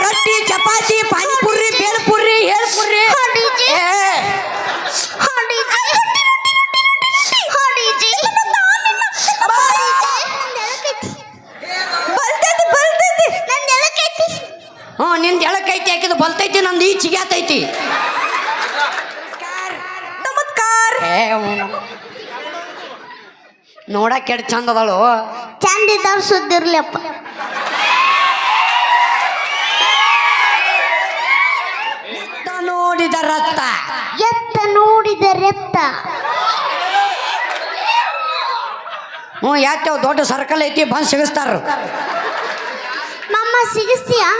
ರೊಟ್ಟಿ ಚಪಾತಿ ಪಾನಿಪುರಿ ಬೇಲ್ಪುರಿ ಹೇಳ್ಪುರಿ ನಿಂದ ಎಳಕೈತಿ ಹಾಕಿದ್ ಬಲ್ತೈತಿ ನಂದು ಈ ಚಿಗ್ಯಾತೈತಿ ನಮಸ್ಕಾರ ನೋಡಕ್ ಕೆಡ್ ಚಂದ ಅದಳು ಚಂದ ಇದ್ದವ್ರು ಸುದ್ದಿರ್ಲಪ್ಪ ನೋಡಿದ ರಕ್ತ ಎತ್ತ ನೋಡಿದ ರಕ್ತ ಯಾಕೆ ದೊಡ್ಡ ಸರ್ಕಲ್ ಐತಿ ಬಂದು ಸಿಗಿಸ್ತಾರ ಮಮ್ಮ ಸಿಗಿಸ್ತೀಯಾ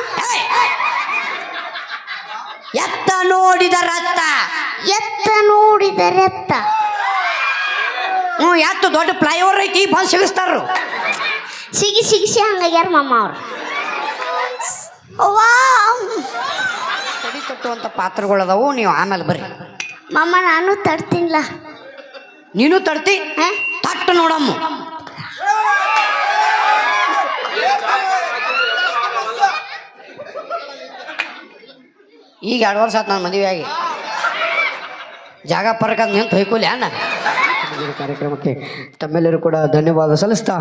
ಎತ್ತ ನೋಡಿದ ರಕ್ತ ಎತ್ತ ನೋಡಿದ ರಕ್ತ ಯಾಕೆ ದೊಡ್ಡ ಫ್ಲೈಓವರ್ ಐತಿ ಬಂದು ಸಿಗಿಸ್ತಾರ ಸಿಗಿಸಿ ಹಂಗಾಗ್ಯಾರ ಮಮ್ಮ ಅವ್ರು ತಡಿ ತಟ್ಟುವಂಥ ಪಾತ್ರಗಳದಾವು ನೀವು ಆಮೇಲೆ ಬರ್ರಿ ಮಮ್ಮ ನಾನು ತಡ್ತೀನಿಲ್ಲ ನೀನು ತಡ್ತಿ ತಟ್ಟು ನೋಡಮ್ಮ ಈಗ 2 ವರ್ಷ ಆಯ್ತು ನಾನು ಮದುವೆ ಆಗಿ ಜಾಗ ಪರಕ ನಿಂತು ಹೊಯ್ಕೊಲಿ ಅಣ್ಣ ಕಾರ್ಯಕ್ರಮಕ್ಕೆ ತಮ್ಮೆಲ್ಲರೂ ಕೂಡ ಧನ್ಯವಾದ ಸಲ್ಲಿಸ್ತಾ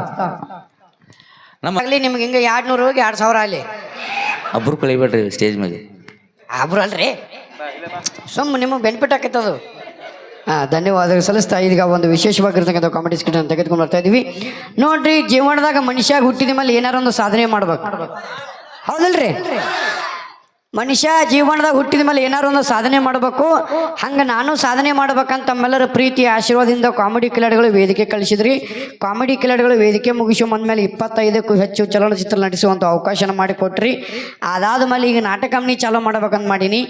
ನಮ್ಮಲ್ಲಿ ನಿಮ್ಗೆ ಹಿಂಗೆ 200 ಹೋಗಿ 2000 ಅಲ್ಲಿ ಒಬ್ರು ಕಳಿಬೇಡ್ರಿ ಸ್ಟೇಜ್ ಮೇಲೆ ಆಬ್ರು ಅಲ್ರಿ ಸುಮ್ಮ ನಿಮಗೆ ಬೆನಿಫಿಟ್ ಆಕೈತದು ಧನ್ಯವಾದಗಳು ಸಲ್ಲಿಸ್ತಾ ಈಗ ಒಂದು ವಿಶೇಷವಾಗಿರ್ತಕ್ಕಂಥ ಕಾಮಿಡಿ ಸ್ಕಿಟ್ ಅನ್ನು ತೆಗೆದುಕೊಂಡು ಬರ್ತಾ ಇದೀವಿ ನೋಡ್ರಿ ಜೀವನದಾಗ ಮನುಷ್ಯ ಹುಟ್ಟಿದ ಮೇಲೆ ಏನಾರ ಒಂದು ಸಾಧನೆ ಮಾಡ್ಬೇಕು ಹೌದಲ್ರಿ ಮನುಷ್ಯ ಜೀವನದಾಗ ಹುಟ್ಟಿದ ಮೇಲೆ ಏನಾರು ಒಂದು ಸಾಧನೆ ಮಾಡಬೇಕು ಹಂಗೆ ನಾನು ಸಾಧನೆ ಮಾಡ್ಬೇಕಂತ ತಮ್ಮೆಲ್ಲರ ಪ್ರೀತಿ ಆಶೀರ್ವಾದದಿಂದ ಕಾಮಿಡಿ ಕಿಲಾಡಿಗಳು ವೇದಿಕೆ ಕಳಿಸಿದ್ರಿ ಕಾಮಿಡಿ ಕಿಲಾಡಿಗಳು ವೇದಿಕೆ ಮುಗಿಸೋ ಬಂದಮೇಲೆ 25ಕ್ಕೂ ಹೆಚ್ಚು ಚಲನಚಿತ್ರ ನಟಿಸುವಂಥ ಅವಕಾಶನ ಮಾಡಿಕೊಟ್ರಿ ಅದಾದ ಮೇಲೆ ಈಗ ನಾಟಕ ಕಂಪ್ನಿ ಚಾಲೂ ಮಾಡ್ಬೇಕಂತ ಮಾಡೀನಿ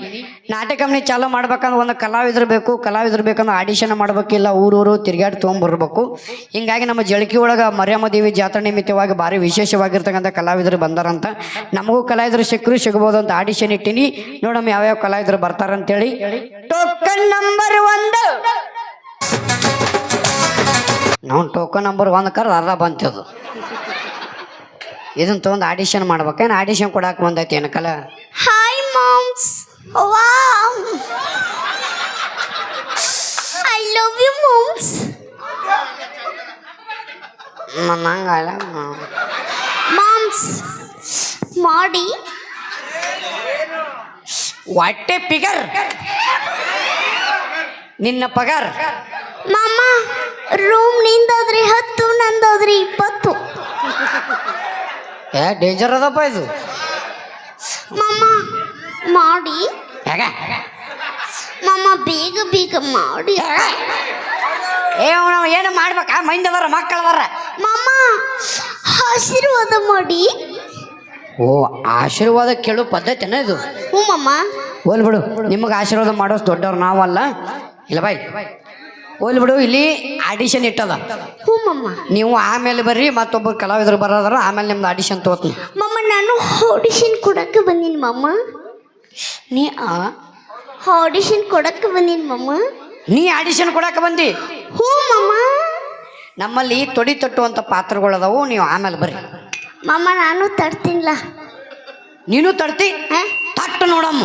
ನಾಟಕ ಕಂಪ್ನಿ ಚಾಲೂ ಮಾಡ್ಬೇಕಂದ್ರೆ ಒಂದು ಕಲಾವಿದ್ರು ಬೇಕಂದ್ರೆ ಆಡಿಷನ್ ಮಾಡ್ಬೇಕಿಲ್ಲ ಊರೂರು ತಿರುಗಾಡಿ ತೊಗೊಂಬರ್ಬೇಕು ಹಿಂಗಾಗಿ ನಮ್ಮ ಜಳಕಿ ಒಳಗೆ ಮರ್ಯಾಮದೇವಿ ಜಾತ್ರೆ ನಿಮಿತ್ತವಾಗಿ ಭಾರಿ ವಿಶೇಷವಾಗಿರ್ತಕ್ಕಂಥ ಕಲಾವಿದರು ಬಂದಾರಂತ ನಮಗೂ ಕಲಾವಿದರು ಸಿಗ್ಬೋದು ಅಂತ ಆಡಿಷನ್ ಇಟ್ಟಿನಿ ನೋಡಮ್ಮ ಯಾವ್ಯಾವ ಕಲಾವಿದರು ಬರ್ತಾರಂತೇಳಿ ಟೋಕನ್ ನಂಬರ್ 1 ನಾವು ಟೋಕನ್ ನಂಬರ್ 1 ಕರ್ ಅರ್ಧ ಬಂತದು ಇದನ್ನ ತೊಗೊಂಡು ಆಡಿಷನ್ ಮಾಡ್ಬೇಕೇನು ಆಡಿಷನ್ ಕೊಡಕ್ಕೆ ಬಂದೈತಿ ಏನು ಕಲ hi moms wow I love you moms ನಂಗಲ್ಲ ಮಾಮ್ಸ್ ಮಾಡಿ ವಾಟೆ ಪಿಗರ್ ನಿನ್ನ ಪಗಾರ್ ಮಾಮ ರೂಮ್ ನಿಂದಾದ್ರಿ 10 ನಂದಾದ್ರಿ 20 ಡೇಂಜರ್ ಅದಪ್ಪ ಇದು ಮಾಮ ಮಾಡಿ ಹೇಗ ಮಾಮ ಬೇಗ ಮಾಡಿ ಏನು ಮಾಡ್ಬೇಕಾ ಮೈಂದವರ ಮಕ್ಕಳವರ ಮಾಮ ಆಶೀರ್ವಾದ ಮಾಡಿ ಓ ಆಶೀರ್ವಾದ ಕೇಳೋ ಪದ್ಧತಿನ ಇದು ಹ್ಞೂ ಮಾಮ ಹೋಲ್ ಬಿಡು ನಿಮಗೆ ಆಶೀರ್ವಾದ ಮಾಡೋಷ್ಟು ದೊಡ್ಡವ್ರು ನಾವಲ್ಲ ಇಲ್ಲ ಬಾಯ್ ಹೋಲ್ ಬಿಡು ಇಲ್ಲಿ ಆಡಿಷನ್ ಇಟ್ಟದ ಹ್ಞೂ ಮಾಮ ನೀವು ಆಮೇಲೆ ಬರ್ರಿ ಮತ್ತೊಬ್ಬರು ಕಲಾವಿದರು ಬರೋದಾರ ಆಮೇಲೆ ನಿಮ್ದು ಆಡಿಷನ್ ತಗೋತೀನಿ ಮಾಮ ನಾನು ಆಡಿಷನ್ ಕೊಡಕ್ಕೆ ಬಂದೀನಿ ಮಾಮ ನೀ ಆಡಿಷನ್ ಕೊಡಕ್ಕೆ ಬಂದೀನಿ ಮಾಮ ನೀ ಆಡಿಷನ್ ಕೊಡಕ್ಕೆ ಬಂದಿ ಹ್ಞೂ ಮಾಮ ನಮ್ಮಲ್ಲಿ ತೊಡಿ ತಟ್ಟುವಂಥ ಪಾತ್ರಗಳದಾವು ನೀವು ಆಮೇಲೆ ಬರ್ರಿ ಮಾಮ ನಾನು ತಡ್ತೀನಿಲ್ಲ ನೀನು ತಡ್ತಿ ತಟ್ಟು ನೋಡಮ್ಮ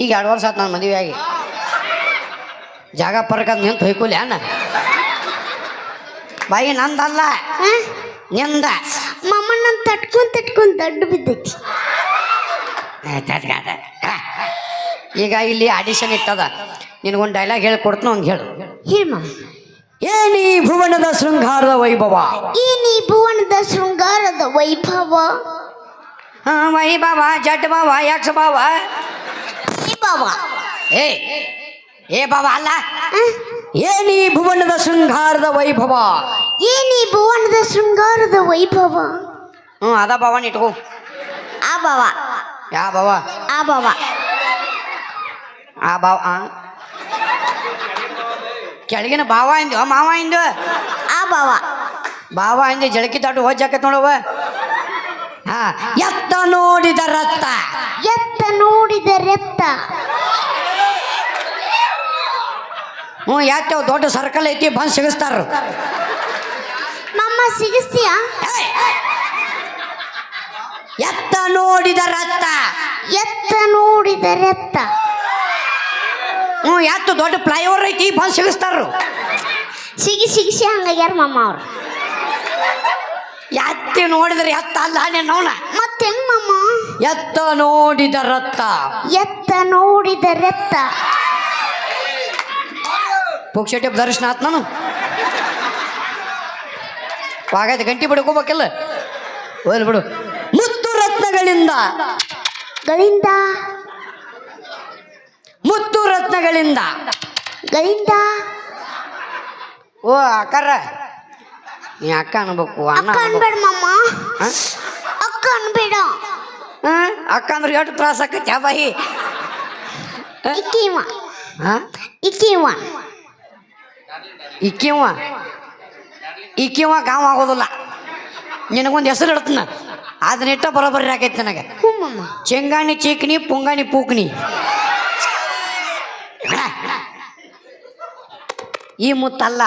ಈಗ 2 ವರ್ಷ ಆಯ್ತು ನಾನು ಮದುವೆ ಆಗಿ ಜಾಗ ಪರಕ ನಿಂತು ಹೊಯ್ಕೊಲಿ ಅಣ್ಣ ಬಾಯಿ ನಂದಲ್ಲ ನಿಂದ ಮಾಮ ನಾನು ತಟ್ಕೊಂಡ್ ದಡ್ಡು ಬಿದ್ದೈತಿ ಈಗ ಇಲ್ಲಿ ಆಡಿಷನ್ ಇಟ್ಟದ ನಿನಗೊಂದು ಡೈಲಾಗ್ ಹೇಳಿ ಕೊಡ್ತೀನಿ ಹಂಗೆ ಹೇಳು ಹೇಳಿ ಮಾಮ ಏನಿ ಭುವನದ ಶೃಂಗಾರದ ವೈಭವ ಏನಿ ಭುವನದ ಶೃಂಗಾರದ ವೈಭವ ವೈಭವ ಜಡ್ ಬಾವ ಯಕ್ಷ ಬಾವ ಬಾವ ಏ ಬಾವ ಅಲ್ಲ ಏನಿ ಭುವನದ ಶೃಂಗಾರದ ವೈಭವ ಏನಿ ಭುವನದ ಶೃಂಗಾರದ ವೈಭವ ಅದ ಬಾವನ್ ಇಟ್ಕೋ ಆ ಬಾವ ಯಾವ ಬಾವ ಆ ಬಾವ ಆ ಬಾವ ಕೆಳಗಿನ ಬಾವ ಇಂದು ಮಾವ ಇಂದು ಆ ಬಾವ ಬಾವ ಇಂದು ಜಳಕಿ ತಾಟು ಹೋಜಾಕತ್ ನೋಡವ ಎತ್ತ ನೋಡಿದ ರಕ್ತ ಎತ್ತ ನೋಡಿದ ರಕ್ತ ಹ್ಞೂ ಯಾಕೆ ದೊಡ್ಡ ಸರ್ಕಲ್ ಐತಿ ಬಂದು ಸಿಗಿಸ್ತಾರ. ಮಮ್ಮ ಸಿಗಿಸ್ತೀಯಾ? ಎತ್ತ ನೋಡಿದ ರತ್ತ. ಎತ್ತ ನೋಡಿದರೆ ಎತ್ತ. ಹ್ಞೂ ಯಾಕೆ ದೊಡ್ಡ ಫ್ಲೈಓವರ್ ಐತಿ ಬಂದು ಸಿಗಿಸ್ತಾರ. ಸಿಗಿಸಿ ಹಂಗಾಗ್ಯಾರ ಮಮ್ಮ ಅವ್ರು. ಎತ್ತಿ ನೋಡಿದ್ರೆ ಎತ್ತ ಅಲ್ಲ ನೋಣ. ಮತ್ತೆ ಹೆಂಗ್ ಮಮ್ಮ? ಎತ್ತ ನೋಡಿದ ರತ್ತ. ಎತ್ತ ನೋಡಿದರೆ ಎತ್ತ. ಪುಕ್ಷಟಿ ದರ್ಶನ ಆತ್ ನಾನು ಹಾಗಾಯ್ತು ಗಂಟಿ ಬಿಡ್ಕೋಬೇಕಲ್ಲ. ಹೋಗ್ಲಿ ಬಿಡು. ಮುತ್ತು ರತ್ನಗಳಿಂದ ಗಳಿಂದ ಮುತ್ತು ರತ್ನಗಳಿಂದ ಗಳಿಂದ. ಓ ಅಕ್ಕಾರ ನೀ ಅಕ್ಕ ಅನ್ಬೇಕು ಅಣ್ಣ ಅಕ್ಕ ಅನ್ಬೇಡ ಮಮ್ಮ. ಹ? ಅಕ್ಕ ಅನ್ಬೇಡ. ಅಕ್ಕ ಅಂದ್ರೆ ಎಷ್ಟು ತ್ರಾಸ ಆಕೈತಿ ಆ ಬಾಯಿ. ಇಕ್ಕಿವ ಹಾಂ ಇಕ್ಕಿವ ಈಕಿವ ಗಾವ ಆಗೋದಿಲ್ಲ. ನಿನಗೊಂದು ಹೆಸರು ಇಡ್ತಾನ ಅದನ್ನ ಇಟ್ಟ ಬರೋಬ್ಬರಿ ಆಕೈತಿ ನನಗೆ. ಹ್ಞೂ ಮಮ್ಮ. ಚೆಂಗಾಣಿ ಚೀಕ್ನಿ ಪುಂಗಾಣಿ ಪೂಕ್ನಿ. ಈ ಮುತ್ತಲ್ಲ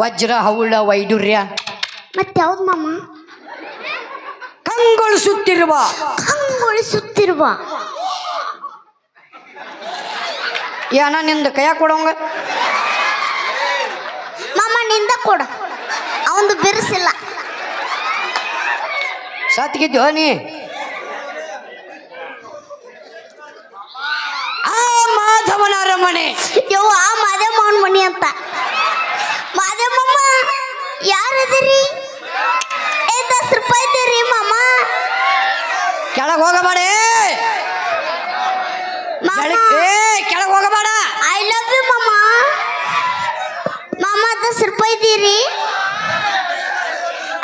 ವಜ್ರ ಹೌಳ ವೈಡೂರ್ಯ ಮತ್ತೆ ಯಾವ್ದು ಮಮ್ಮ? ಕಂಗೊಳಿಸುತ್ತಿರುವ ಕಂಗೊಳಿಸುತ್ತಿರುವ. ಏನ ನಿಂದ ಕೈಯ ಕೊಡೋಂಗ ಮಮ್ಮ ನಿಂದ ಕೊಡ, ಅವಂದು ಬಿರುಸಿಲ್ಲ. ಸತ್ಗಿದ್ಯೋ ನೀ. ಆ ಮಾಧವನ ಅರಮನೆ. ಯವ್ವ ಆ ಮಾದೇವಮ್ಮನ ಮನಿ ಅಂತ. ಮಾದೇವಮ್ಮ ಯಾರದಿರಿ? 10 ರೂಪಾಯಿ ಇದ್ದೀರಿ ಮಮ್ಮ. ಕೆಳಗೆ ಹೋಗಬೇಡ. ಕೆಳಗೆ ಹೋಗಬೇಡ. ಐ ಲವ್ ಯು ಮಮ್ಮ. ಮಾಮ 10 ರೂಪಾಯಿ ಇದ್ದೀರಿ?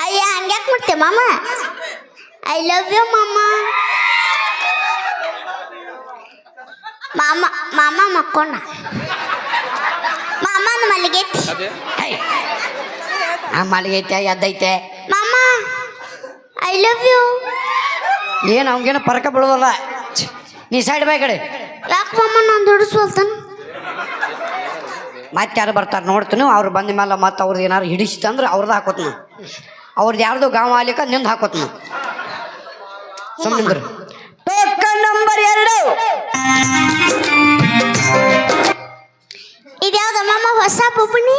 ಅಯ್ಯ ಹಂಗ್ಯಾಕೆ ಮಾಡ್ತೆ ಮಾಮ? ಐ ಲವ್ ಯು ಮಮ್ಮ. ಮಾಮ ಮಾಮ ಮಕ್ಕೊಂಡ. ಮಾಮನ ಮಲ್ಲಿಗೈತಿ. ಆ ಮಲಗೈತೆ ಎದ್ದೈತೆ. ಮಾಮ ಐ ಲವ್ ಯು. ಏನು ಅವಂಗೇನು ಪರಕ ಬಿಡೋದಲ್ಲ. ನೀ ಸೈಡ್ ಬೈ ಕಡೆ. ಯಾಕೆ ಮಮ್ಮ ನಾನು ದುಡಿಸ್ವಲ್ತಾನ? ಮತ್ತೆ ಯಾರು ಬರ್ತಾರೆ ನೋಡ್ತೀನಿ. ಅವ್ರು ಬಂದ ಮೇಲೆ ಮತ್ತೆ ಅವ್ರದ್ದು ಏನಾರು ಹಿಡಿಸಿತಂದ್ರೆ ಅವ್ರದ್ದು ಹಾಕೋತ್ನ. ಅವ್ರದ್ದು ಯಾರ್ದು ಗಾಂವ ಆಲಿಕ ನಿಂದು ಹಾಕೋತ್ನ. ಸುಮ್ಮನಿಂದ್ರು. Token number 2. ಇದ್ಯಾವ್ದ ಮಮ್ಮ? ಹೊಸ ಬೊಬ್ಬಣಿ?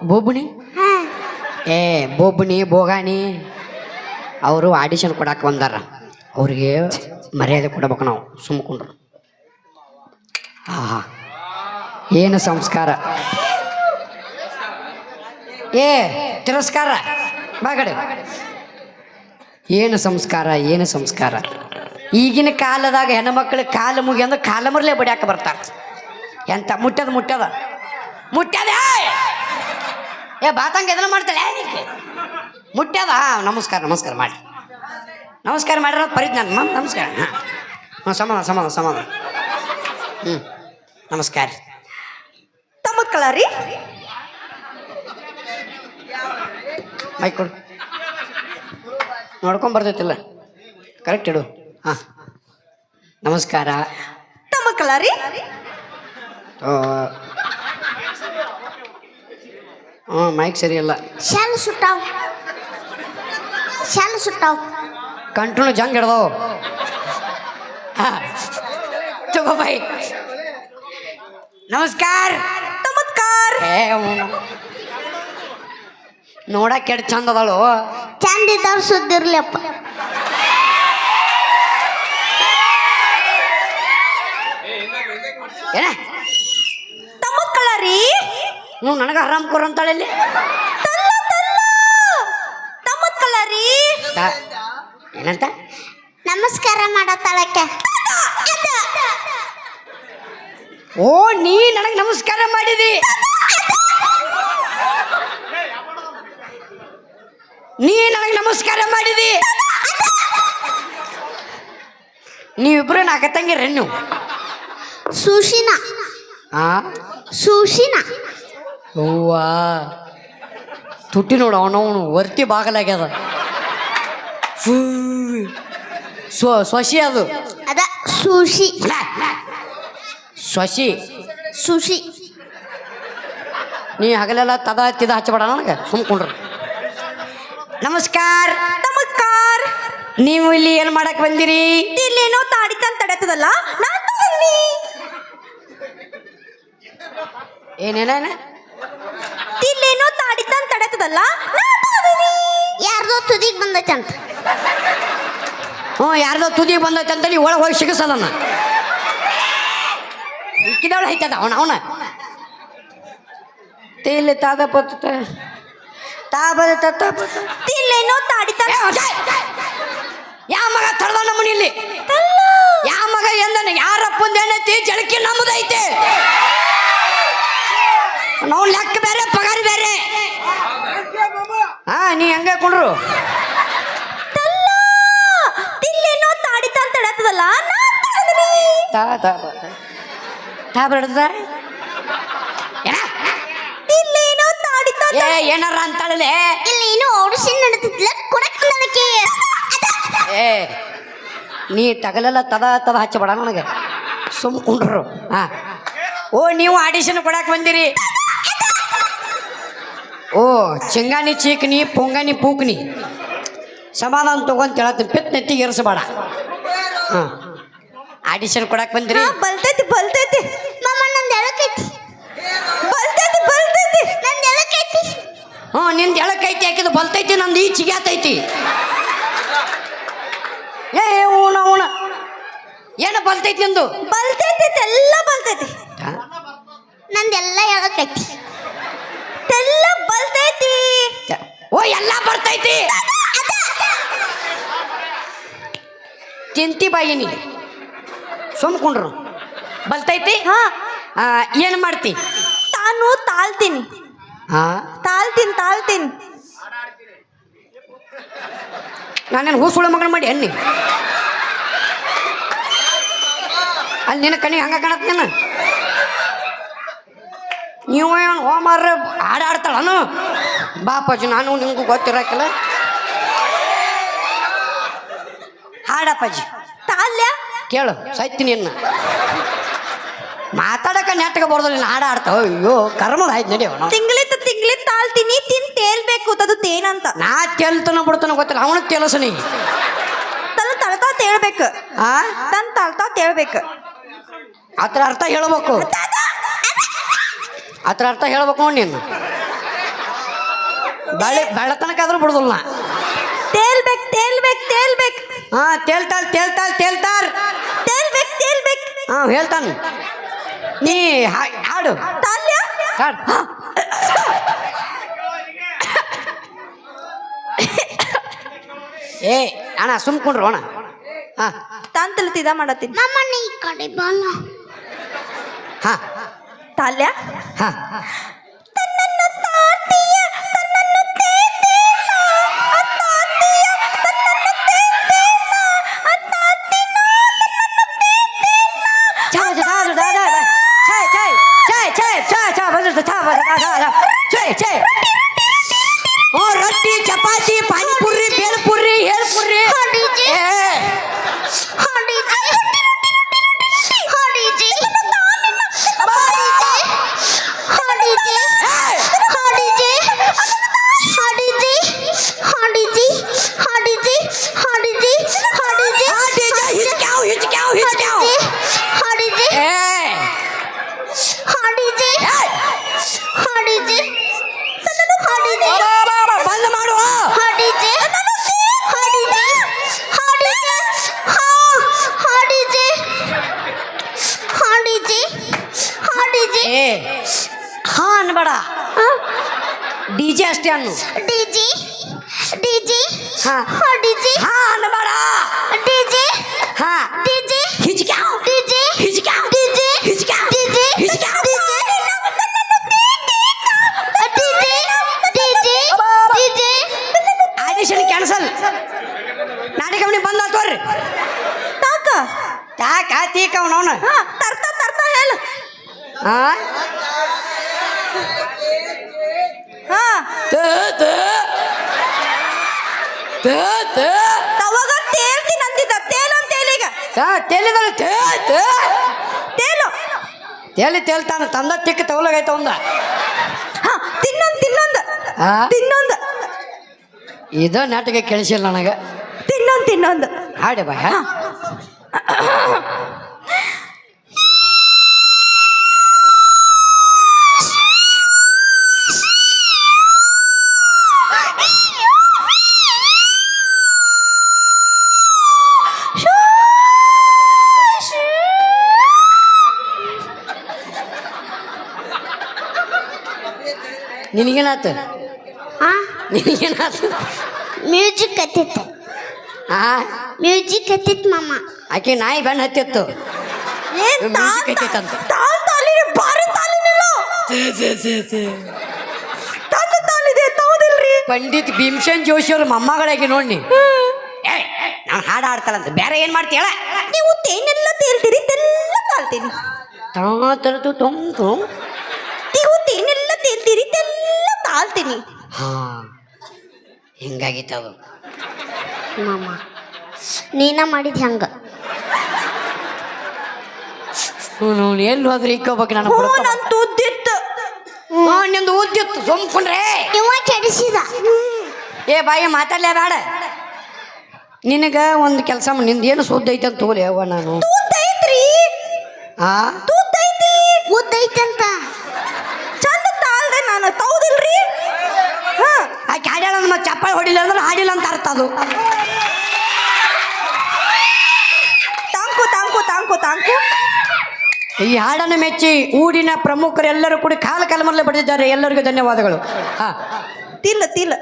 ಬೋಬುಣಿ ಹಾಂ. ಬೋಬುಣಿ ಬೋಗಾಣಿ ಅವರು ಆಡಿಷನ್ ಕೊಡಕ್ಕೆ ಬಂದಾರ. ಅವ್ರಿಗೆ ಮರ್ಯಾದೆ ಕೊಡಬೇಕು ನಾವು. ಸುಮ್ಕೊಂಡ್ರು. ಆಹಾ ಏನು ಸಂಸ್ಕಾರ. ತಿರಸ್ಕಾರ ಬಾಗಡೆ. ಏನು ಸಂಸ್ಕಾರ, ಏನು ಸಂಸ್ಕಾರ. ಈಗಿನ ಕಾಲದಾಗ ಹೆಣ್ಮಕ್ಳು ಕಾಲು ಮುಗಿ ಅಂದ್ರೆ ಕಾಲ ಮರಲೇ ಬಡಿಯಾಕ ಬರ್ತಾರೆ. ಎಂತ ಮುಟ್ಟದ ಬಾತಂಗೆ ಎದನ್ನ ಮಾಡ್ತಾಳೆ ಏನಕ್ಕೆ ಮುಟ್ಟ್ಯದ. ನಮಸ್ಕಾರ ಮಾಡಿ. ನಮಸ್ಕಾರ ಮಾಡಿರೋ ಪರಿದ್ ನಾನು ಮ್ಯಾಮ್ ನಮಸ್ಕಾರ. ಹಾಂ ಸಮಾಧಾನ. ನಮಸ್ಕಾರ. ತಮ್ಮ ಕಲರಿ ಮೈಕ್ ಕೊಡು. ನೋಡ್ಕೊಂಡ್ ಬರ್ತೈತಿಲ್ಲ ಕರೆಕ್ಟ್ ಇಡು. ಹಾಂ ನಮಸ್ಕಾರ. ತಮ್ಮ ಕಲರಿ ಹ್ಞೂ ಮೈಕ್ ಸರಿಯಲ್ಲ. ಶಾಲು ಸುಟ್ಟಾವ್. ಕಂಟ್ರೋಲ್ ಜಂಗ್ ಹಿಡ್ದವು. ತಗೋ ಬೈ. ನಮಸ್ಕಾರ. ನೋಡಕ್ಕೆ ಎಷ್ಟು ಚಂದ ಅದಳು. ಚಂದ ಇದ್ದವ್ರು ಸುದ್ದಿರ್ಲಪ್ಪ. ಏನ ತಮ್ಮ ಕಲರಿ ಹ್ಞೂ ನನಗೆ ಆರಾಮ್ ಕೊರ ಅಂತಾಳೆ ಇಲ್ಲಿ. ತಮ್ಮ ಕಲರಿ ಏನಂತ ನಮಸ್ಕಾರ ಮಾಡತ್ತಾಳಕ್ಕೆ. ಓ ನೀ ನನಗೆ ನಮಸ್ಕಾರ ಮಾಡಿದಿ. ನೀವಿಬ್ರು ನಾಲ್ಕ ತಂಗಿರ ನೀವು. ಸುಶಿನ ಅವ್ವಾ ತುಟ್ಟಿ ನೋಡು ಅವನವನು ವರ್ತಿ ಬಾಗಲಾಗ್ಯದ. ಸೊಸಿ ಅದು ಅದ ಸುಶಿ. ಸೊಸಿ ಸುಶಿ. ನೀ ಹಗಲೆಲ್ಲ ತದ ತಿದ ಹಚ್ಚಬೇಡ ನನಗೆ ಸುಮ್ಕೊಂಡ್ರು. ನಮಸ್ಕಾರ. ನಮಸ್ಕಾರ. ನೀವು ಇಲ್ಲಿ ಏನು ಮಾಡಕ್ ಬಂದಿರಿ? ಇಲ್ಲೇನೋ ತಾಡಿತಂತ ತಡೆತದಲ್ಲ ನಾನು ತಗೊಂಡಿ. ಏನೇನ? ಇಲ್ಲೇನೋ ತಾಡಿತಂತ ತಡೆತದಲ್ಲ ನಾನು ತಗೊಂಡಿ. ಯಾರ್ದೋ ತುದಿಗೆ ಬಂದೈತಂತ. ಹ್ಞೂ, ಯಾರ್ದೋ ತುದಿಗೆ ಬಂದೈತೆ ಅಂತ ನೀವು ಒಳಗೆ ಹೋಗಿ ಸಿಗಿಸಲ್ಲ. ಇಕ್ಕಿದವಳು ಐತದ ಅವನ ತೇಲಿ ತಾದ ಪತ್ತ ತಾ ಬದ ತತ್ತ ಇಲ್ಲೇನೋ ತಾಡಿತಂತ. ಯಾವ ಮಗ ತಳ್ದ ನಮ್ಮನಿಲ್ಲಿ? ಯಾವ ಮಗ ಎಂದನ ಯಾರಪ್ಪಂದ ಏನೈತಿ? ಜಳಕಿ ನಮ್ಮದೈತೆ. ನಾವು ಲೆಕ್ಕ ಬೇರೆ ಪಗಾರ ಬೇರೆ. ಹಾ, ನೀ ಹಂಗೆ ಕೊಡ್ರು. ಇಲ್ಲೇನೋ ತಾಡಿತಂತ ತಡೆತದಲ್ಲ ತಾ ತಾ ತಾ ಬರ್ತದ. ಇಲ್ಲೇನೋ ತಾಡಿತಂತ. ಏನಾರ ಅಂತಾಳಲೆ. ಇಲ್ಲೇನೋ ಆಡಿಷನ್ ನಡೀತಿದ್ಲ ಕೊಡಕ್ಕೆ ನನಗೆ. ಏ ನೀ ತಗಲೆಲ್ಲ ತದ ತದ ಹಚ್ಚಬೇಡ ನನಗೆ ಸುಮ್ಕೊಂಡ್ರು. ಹಾ, ಓ ನೀವು ಆಡಿಷನ್ ಕೊಡಕ್ಕೆ ಬಂದಿರಿ? ಓ ಚಿಂಗಾನಿ ಚೀಕ್ನಿ ಪೊಂಗಾನಿ ಪೂಕ್ನಿ ಸಮಾಧಾನ ತಗೊಂತ ಹೇಳತ್ತೀನಿ. ಪಿತ್ ನೆತ್ತಿಗೆ ಇರಿಸಬೇಡ. ಹಾಂ, ಆಡಿಷನ್ ಕೊಡಕ್ಕೆ ಬಂದಿರಿ? ಬಲ್ತೈತಿ ಬಲ್ತೈತಿ ಮಾಮ, ನಂದು ಎಳಕೈತಿ. ಬಲ್ತೈತಿ ಬಲ್ತೈತಿ ನಂದು ಎಳಕೈತಿ. ಹ್ಞೂ, ನಿಂದು ಎಳಕೈತಿ ಹಾಕಿದ್ದು ಬಲ್ತೈತಿ, ನಂದು ಈ ಚಿಗ್ಯಾತೈತಿ. ಏ ಊಣ ಏನು ಬಲ್ತೈತಿ ನಿಂದು? ಬಲ್ತೈತಿ ಎಲ್ಲ ಬಲ್ತೈತಿ. ನಂದೆಲ್ಲ ಎಳಕೈತಿ. ಎಲ್ಲ ಬಲ್ತೈತಿ. ಓ ಎಲ್ಲ ಬರ್ತೈತಿ. ತಿಂತಿ ಬಾಯಿನಿ ಸುಮ್ಕೊಂಡ್ರು. ಬಲ್ತೈತಿ. ಹಾ, ಏನು ಮಾಡ್ತಿ? ತಾನು ತಾಳ್ತೀನಿ. ಹಾ, ತಾಳ್ತೀನಿ. ನಾನೇನು ಹೂಸುಳ ಮಗನ ಮಾಡಿ ಅನ್ನಿ ಅಲ್ಲಿ ನಿನ್ನ ಕಣಿ ಹಂಗ ಕಾಣತ್ತೇನ? ನೀವು ಏನು ಹೋಮಾರ ಆಡಾಡ್ತಾಳನು? ಬಾಪಾಜಿ, ನಾನು ನಿಮಗೂ ಗೊತ್ತಿರಕಿಲ್ಲ. ಹಾಡಪ್ಪಾಜಿ ತಾಲ್ಯ ಕೇಳು, ಸೈತೀನಿ ಇನ್ನು ಮಾತಾಡಕ ನೆಟ್ಟಗೆ ಬರ್ದು ನೀನು ಹಾಡ ಆಡ್ತಾವ. ಅಯ್ಯೋ ಕರ್ಮದ ಆಯ್ತು ನಡಿಯೋ. ತಿಂಗ್ಳಿ ತಾಳ್ತೀನಿ. ತೇಲ್ಬೇಕು ಅದು ತೇನಂತ. ನಾ ತೆಲ್ತನ ಬಿಡ್ತಾನ ಗೊತ್ತಿಲ್ಲ, ಅವನ ಕೆಲಸ ನೀ ತನ್ನ ತಳ್ತಾ ತೇಳ್ಬೇಕು. ಆ ತನ್ನ ತಳ್ತಾ ತೇಳ್ಬೇಕು. ಅದ್ರ ಅರ್ಥ ಹೇಳ್ಬೇಕು. ಅದ್ರ ಅರ್ಥ ಹೇಳ್ಬೇಕು ನೋಡಿ ನೀನು. ಬೆಳತನಕಾದ್ರೂ ಬಿಡುದಿಲ್ಲ ನಾ. ತೇಲ್ಬೇಕು. ಹಾ, ತೇಲ್ತಾರ. ಹಾ, ಹೇಳ್ತಾನ. ನೀ ಹಾಡು ತಾಲ್ಯ ಹಾಡು. ಏ ಅಣ್ಣ ಸುಮ್ಕೊಂಡ್ರು ಅಣ್ಣ. ಹಾ, ತಾನ್ ತಲತಿದ ಮಾಡತ್ತೀನಿ. ನಮ್ಮನ್ನ ಈ ಕಡೆ ಬಲ್ಲ. ಹಾ, ತಾಲ್ಯ ಹಾ. ತನ್ನನ್ನು ತಾಟಿಯ ತನ್ನನ್ನು ತೇತೇನ ಅತ್ತಾತಿಯ ತನ್ನನ್ನು ತೇತೇನ ಅತ್ತಾತಿನ ತನ್ನನ್ನು ತೇತೇನ. ರೊಟ್ಟಿ ಚಪಾತಿ ಪಾನಿಪುರಿ ಬೇಲ್ಪುರಿ ಹೇಳ್ಪುರಿ. ಬಂದ್ ಮಾಡುವ. ಏ ಹಾ ಅನ್ಬೇಡ, ಡಿಜೆ ಅಷ್ಟೇ ಅನ್ನು. ಹಾ ಹಾ ಅನ್ಬೇಡ. ಹಾ ಹಿಚ್ಕ್ಯಾವ್ ಆಡಿಷನ್ ಕ್ಯಾನ್ಸಲ್. ನಾಟಕ ಮನೆ ಬಂದ ತೋರ್ರಿ. ತಾಕ ತೀಕ ಅವನವನ. ತರ್ತಾ ಹೇಳು. ಹಾ ತವಾಗ ತೇಲ್ತೀನಿ ಅಂತಿದ್ದ. ತೇಲು ಅಂತ ಹೇಳಿ ಈಗ. ತೇಲಿದಳು. ತೇಲು ಎಲ್ಲಿ ತೇಲ್ತಾನ ತಂದ ತಿಕ್ಕ ತಗೊಲಾಗೈತ ಒಂದ ಹಾ ತಿನ್ನೊಂದು ಆ ತಿನ್ನೊಂದು ಇದು ನಾಟಕ ಕೇಳಿಸಿಲ್ಲ ನನಗೆ. ತಿನ್ನೊಂದು ಹಾಡೆ ಬಾಯ. ನಿನಗೇನಾತು? ಹಾ ನಿನಗೇನಾತು? ಮ್ಯೂಸಿಕ್ ಹತ್ತಿತ್ತು ಆ ಮ್ಯೂಸಿಕ್ ಹತ್ತಿತ್ತು ಮಾಮ. ಆಕೆ ನಾಯಿ ಬೆನ್ನು ಹತ್ತಿತ್ತು. ಏನ್ ಮ್ಯೂಸಿಕ್ ಹತ್ತಿತ್ತಂತ. ತಾಲಿನ ಭಾರಿ ತಾಲಿನಿಲ್ಲ ತಾಲಿದೆ ತೌದಿಲ್ರಿ. ಪಂಡಿತ್ ಭೀಮಸೇನ್ ಜೋಶಿ ಅವ್ರ ಮೊಮ್ಮಗಳಾಗಿ ನೋಡಿ ನಾನು ಹಾಡು ಆಡ್ತಾರಂತ. ಬೇರೆ ಏನು ಮಾಡ್ತೀಯ? ನೀವು ತೇನೆಲ್ಲ ತೇಲ್ತೀರಿ ತೆಲ್ಲ ತಾಳ್ತೀನಿ. ತರದು ತೊಂತು. ನೀವು ತೇನೆಲ್ಲ ತೇಲ್ತೀರಿ ತೆಲ್ಲ ತಾಳ್ತೀನಿ. ಹಾಂ ಹಿಂಗಾಗಿತ್ತು ಅದು. ಮಾಮ ನೀನ ಮಾಡಿದ ಹೆಂಗ? ಎಲ್ಲಿ ಹೋದ್ರೆ ಇಕ್ಕೋಬೇಕು ನಾನು. ನನ್ ತುದ್ದಿತ್ತು. ನಿಂದು ಉದ್ದಿತ್ತು ಸೊಮ್ಕೊಂಡ್ರೆ ಇವ ಕೆಡಿಸಿದ. ಏ ಬಾಯಿ ಮಾತಾಡ್ಲೇ ಬೇಡ. ನಿನಗೆ ಒಂದು ಕೆಲಸ ನಿಂದು ಏನು ಸುದ್ದ ಐತೆ ಅಂತ ತಗೋಲಿ ಅವ್ವ ನಾನು. ತುದ್ದೈತ್ರಿ ಆ ತುದ್ದೈತಿ ಉದ್ದೈತಂತ ಚಂದ ತಾಳ್ದೆ ನಾನು ತೌದಿಲ್ರಿ. ಆಕೆ ಹಾಡ್ಯಾಳ ಮತ್ತೆ ಚಪ್ಪಾಳೆ ಹೊಡಿಲ್ಲ ಅಂದ್ರೆ ಹಾಡಿಲ್ಲ ಅಂತ ಅರ್ಥ ಅದು. ತಾಂಕು ತಾಂಕು ತಾಂಕು ತಾಂಕು. ಈ ಹಾಡನ್ನು ಮೆಚ್ಚಿ ಊರಿನ ಪ್ರಮುಖರೆಲ್ಲರೂ ಕೂಡ ಕಾಲ ಕಾಲಮರಲ್ಲೇ ಬಡಿದಿದ್ದಾರೆ. ಎಲ್ಲರಿಗೂ ಧನ್ಯವಾದಗಳು. ಹಾಂ ತಿಲ್ಲ ತಿಲ್ಲ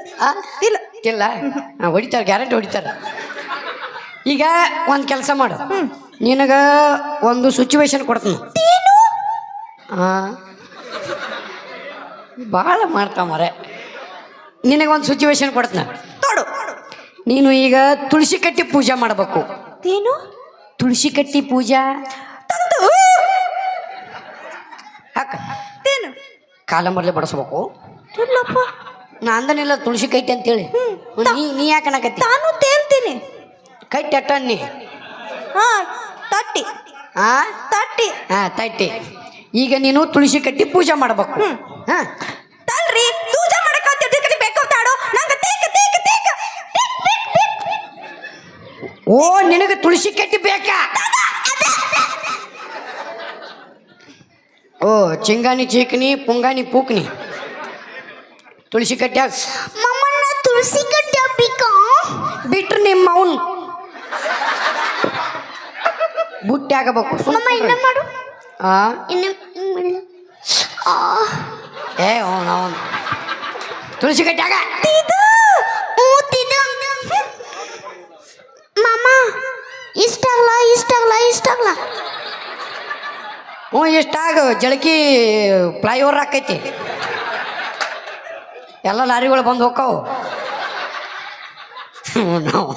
ತಿಲ್ಲ ಇಲ್ಲ ಹೊಡಿತಾರೆ, ಗ್ಯಾರಂಟಿ ಹೊಡಿತಾರೆ. ಈಗ ಒಂದು ಕೆಲಸ ಮಾಡು, ನಿನಗೆ ಒಂದು ಸಿಚುವೇಶನ್ ಕೊಡ್ತೀನಿ. ಹಾಂ ಭಾಳ ಮಾಡ್ತಾವ ಮರೆ. ನಿನಗೊಂದು ಸಿಚುವೇಶನ್ ಕೊಡ್ತೀನಿ ನೋಡು. ನೀನು ಈಗ ತುಳಸಿ ಕಟ್ಟಿ ಪೂಜೆ ಮಾಡಬೇಕು. ಏನು ತುಳಸಿ ಕಟ್ಟಿ ಪೂಜಾ ಹಾಕ ಏನು ಕಾಲಂಬರ್ಲೆ ಬಡಿಸ್ಬೇಕು. ಇಲ್ಲಪ್ಪ ನಾ ಅಂದನಿಲ್ಲ ತುಳಸಿ ಕಟ್ಟಿ ಅಂತೇಳಿ. ನೀ ಯಾಕೆ ಅನ್ನಕತ್ತಿ? ನಾನು ತೇಲ್ತೀನಿ. ಕಟ್ಟಿ ಅಟ್ಟ ನೀ. ಹಾ ತಟ್ಟಿ ಹಾಂ ತಟ್ಟಿ ತಟ್ಟಿ. ಈಗ ನೀನು ತುಳಸಿ ಕಟ್ಟಿ ಪೂಜೆ ಮಾಡಬೇಕು. ಹಾಂ ತಲ್ರಿ ಪೂಜೆ ಮಾಡಕ್ಕೆ ಬೇಕಾಗ್ತಾಡೋ ನಂಗೆ ತೇಕ ತೇಕ ತೇಕ. ಓ ನಿನಗೆ ತುಳಸಿ ಕಟ್ಟಿ ಬೇಕಾ? ಓ ಚಿಂಗಾನಿ ಚೀಕನಿ ಪುಂಗಾನಿ ಪೂಕ್ನಿ ತುಳಸಿ ಕಟ್ಟಿ ಹಾಕ್. ಮಮ್ಮನ್ನ ತುಳಸಿ ಕಟ್ಟಿ ಬೇಕಾ? ಬಿಟ್ರೆ ನಿಮ್ಮ ಅವನು ಬುಟ್ಟಿ ಆಗಬೇಕು. ಮಮ್ಮ ಇನ್ನ ಮಾಡು. ಇನ್ನ ಹಿಂಗ್ ಮಾಡಿಲ್ಲ. ಏ ಅವನು ತುಳಸಿ ಕಟ್ಟಿ ಆಗ. ಮಾಮ ಇಷ್ಟಾಗ್ಲ ಇಷ್ಟಾಗ್ಲ ಇಷ್ಟಾಗ್ಲ. ಹ್ಞೂ ಇಷ್ಟಾಗ ಜಳಕಿ ಫ್ಲೈಓವರ್ ಹಾಕೈತಿ. ಎಲ್ಲ ಲಾರಿಗಳು ಬಂದು ಹೋಕ್ಕವು. ನಾವು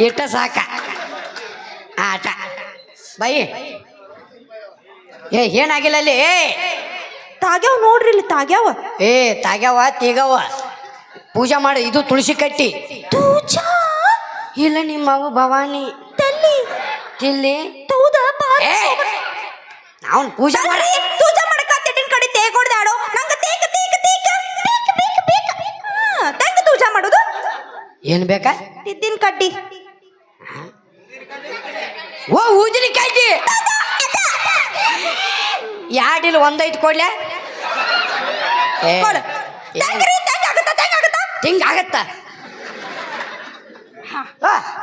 ಇಷ್ಟ ಸಾಕ ಆಟ ಬೈ. ಏನಾಗಿಲ್ಲ ಅಲ್ಲಿ. ತಾಗ್ಯಾವ ನೋಡ್ರಿ ಇಲ್ಲಿ ತಾಗ್ಯಾವ. ತಾಗ್ಯಾವ ತೀಗವ ಪೂಜೆ ಮಾಡಿ. ಇದು ತುಳಸಿ ಕಟ್ಟಿ. ಪೂಜಾ ಇಲ್ಲ ನಿಮ್ಮ ಅವು ಭವಾನಿ ತಲ್ಲಿ ತಿಲ್ಲಿ ತೌದ ಅವನು ಪೂಜೆ ಮಾಡಿ. ಪೂಜೆ ಮಾಡಕತ್ತಿನ ಕಡೆ ತೇಗೊಡ್ದಾಡೋ ನಂಗೆ ತೇಕ ತೇಕ ತೇಕ ಬೇಕ ಬೇಕ ಬೇಕ. ತೆಂಗ ಪೂಜೆ ಮಾಡೋದು ಏನು ಬೇಕಾ? ತಿದ್ದಿನ ಕಡ್ಡಿ. ಓ ಊದಿನ ಕಡ್ಡಿ ಯಾಡಿಲ್ಲ ಒಂದೈದು ಕೊಡ್ಲೆ. ಹಿಂಗಾಗತ್ತ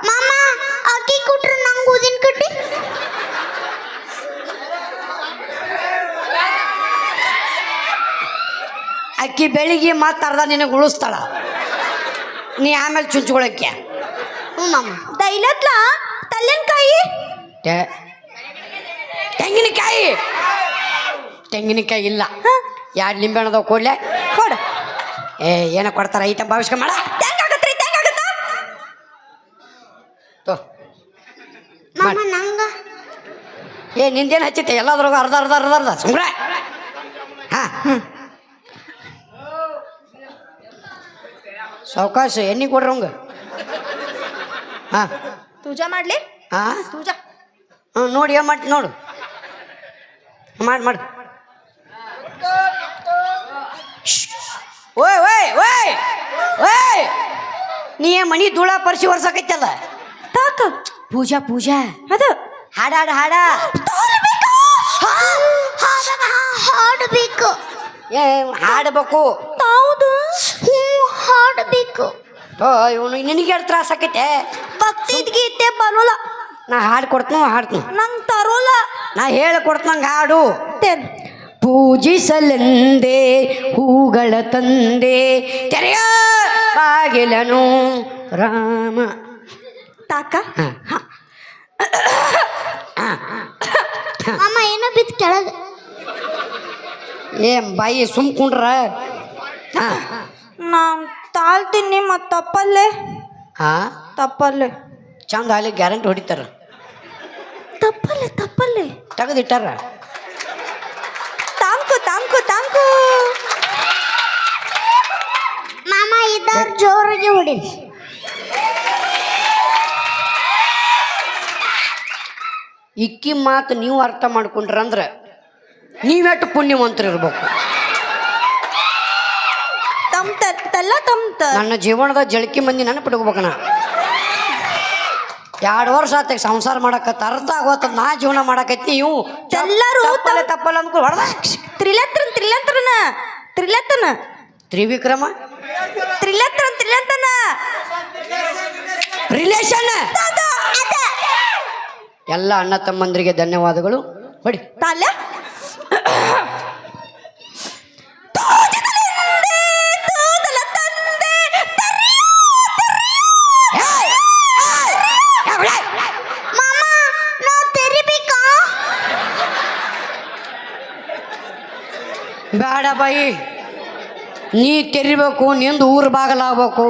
ಮಾಮ ಅಕ್ಕಿ ಕೊಟ್ರೆ ನಂಗೆ ಊದಿನ ಕಡ್ಡಿ. ಅಕ್ಕಿ ಬೆಳಿಗ್ಗೆ ಮತ್ತೆ ಅರ್ಧ ನಿನಗೆ ಉಳಿಸ್ತಾಳ. ನೀ ಆಮೇಲೆ ಚುಂಚ್ಕೊಳಕ್ಕೆ. ಹ್ಞೂ ಮಾಮ ದೈಲತ್ಲ ತಲ್ಲೆನ್ಕಾಯಿ ತೆಂಗಿನಕಾಯಿ. ತೆಂಗಿನಕಾಯಿ ಇಲ್ಲ. ಎರಡು ನಿಂಬೆ ಹಣ್ಣದವು ಕೊಡ್ಲೆ. ಕೊಡು. ಏನೋ ಕೊಡ್ತಾರ ಐಟಂ ಭಾವಿಸ್ಕ ಮಾಡ. ತೆಂಗಾಗತ್ರಿ ತೆಂಗಾಗತ್ತ ಮಾಮ ನಂಗ. ನಿಂದೇನು ಹಚ್ಚೈತೆ ಎಲ್ಲದ್ರಾಗ ಅರ್ಧ ಅರ್ಧ ಅರ್ಧ ಅರ್ಧ ಸುಮ್ರ. ಹಾಂ ಸಾವಕಾಶ ಎಣ್ಣೆ ಕೊಡ್ರಿ ಅವಂಗ. ಹಾಂ ಪೂಜಾ ಮಾಡ್ಲಿ. ಹಾಂ ಪೂಜಾ ನೋಡಿ ಏನು ಮಾಡ್ತೀನಿ ನೋಡು. ಮಾಡಿ ಮಾಡಿ. ಓಯ್ ಓಯ್ ಓಯ್ ಓಯ್, ನೀ ಮನಿ ಧೂಳ ಪರಿಸಿ ವರ್ಷಕೈತಲ್ಲ. ತಾಕ ಪೂಜಾ ಪೂಜಾ ಅದು ಹಾಡ ಹಾಡ ಹಾಡ ಹಾಡಬೇಕು. ಏ ಹಾಡಬೇಕು. ಹೌದು, ಹಾಡಬೇಕು. ಇವನು ನಿನಗೆ ಎರಡು ತ್ರಾಸ ಆಕೈತೆ. ಭಕ್ತಿ ಗೀತೆ ಬರೋಲ್ಲ. ನಾ ಹಾಡು ಕೊಡ್ತೀನಿ ಹಾಡ್ತೀನಿ. ನಂಗೆ ತರೋಲ್ಲ. ನಾ ಹೇಳಿ ಕೊಡ್ತಂಗೆ ಹಾಡು. ತೇನ್ ಪೂಜಿಸಲೆಂದೇ ಹೂಗಳ ತಂದೆ ತೆರೆಯ ಬಾಗಿಲನು ರಾಮ. ತಾಕ ಅಮ್ಮ ಏನೋ ಬಿತ್ತು ಕೆಳಗೆ. ಏ ಬಾಯಿ ಸುಮ್ಕೊಂಡ್ರ. ನಾನು ತಾಳ್ತೀನಿ ಮತ್ತು ತಪ್ಪಲ್ಲೇ ಹಾ ತಪ್ಪಲ್ಲೇ ಚಂದ ಅಲ್ಲಿ ಗ್ಯಾರಂಟಿ ಹೊಡಿತಾರ. ತಪ್ಪಲ್ಲೇ ತಪ್ಪಲ್ಲೇ ತೆಗೆದಿಟ್ಟಾರ. ತಾಂಕು ತಾಂಕು ತಾಂಕು. ಮಾಮ ಇದ್ದವ್ರು ಜೋರಾಗಿ ಹೊಡಿಲಿ. ಇಕ್ಕಿ ಮಾತು ನೀವು ಅರ್ಥ ಮಾಡ್ಕೊಂಡ್ರ ಅಂದ್ರೆ ನೀವೆಟ್ಟು ಪುಣ್ಯವಂತರಿರ್ಬೇಕು. ತಮ್ ತಲ್ಲ ತಮ್ತ ನನ್ನ ಜೀವನದ ಜಳಕಿ ಮಂದಿ ನೆನಪಿಟ್ಕೋಬೇಕನ. 2 ವರ್ಷ ಆತ ಸಂಸಾರ ಮಾಡಕತ್ತ, ಅರ್ಥ ಆಗೋತ ನಾ ಜೀವನ ಮಾಡಕತ್ತಿ. ಇವು ಎಲ್ಲರೂ ತಪ್ಪಲ್ಲ ಅಂದ್ಕೊಂಡು ಹೊಡೆದ. ತ್ರಿಲತ್ತನ ತ್ರಿವಿಕ್ರಮ ತ್ರಿಲತ್ತನ ರಿಲೇಷನ್ ಎಲ್ಲ ಅಣ್ಣ ತಮ್ಮಂದರಿಗೆ ಧನ್ಯವಾದಗಳು. ಹೊಡಿ ತಾಲ ಬೇಡ ಬಾಯಿ, ನೀ ತೆರಿಬೇಕು. ನಿಂದು ಊರು ಬಾಗಲಾಗಬೇಕು.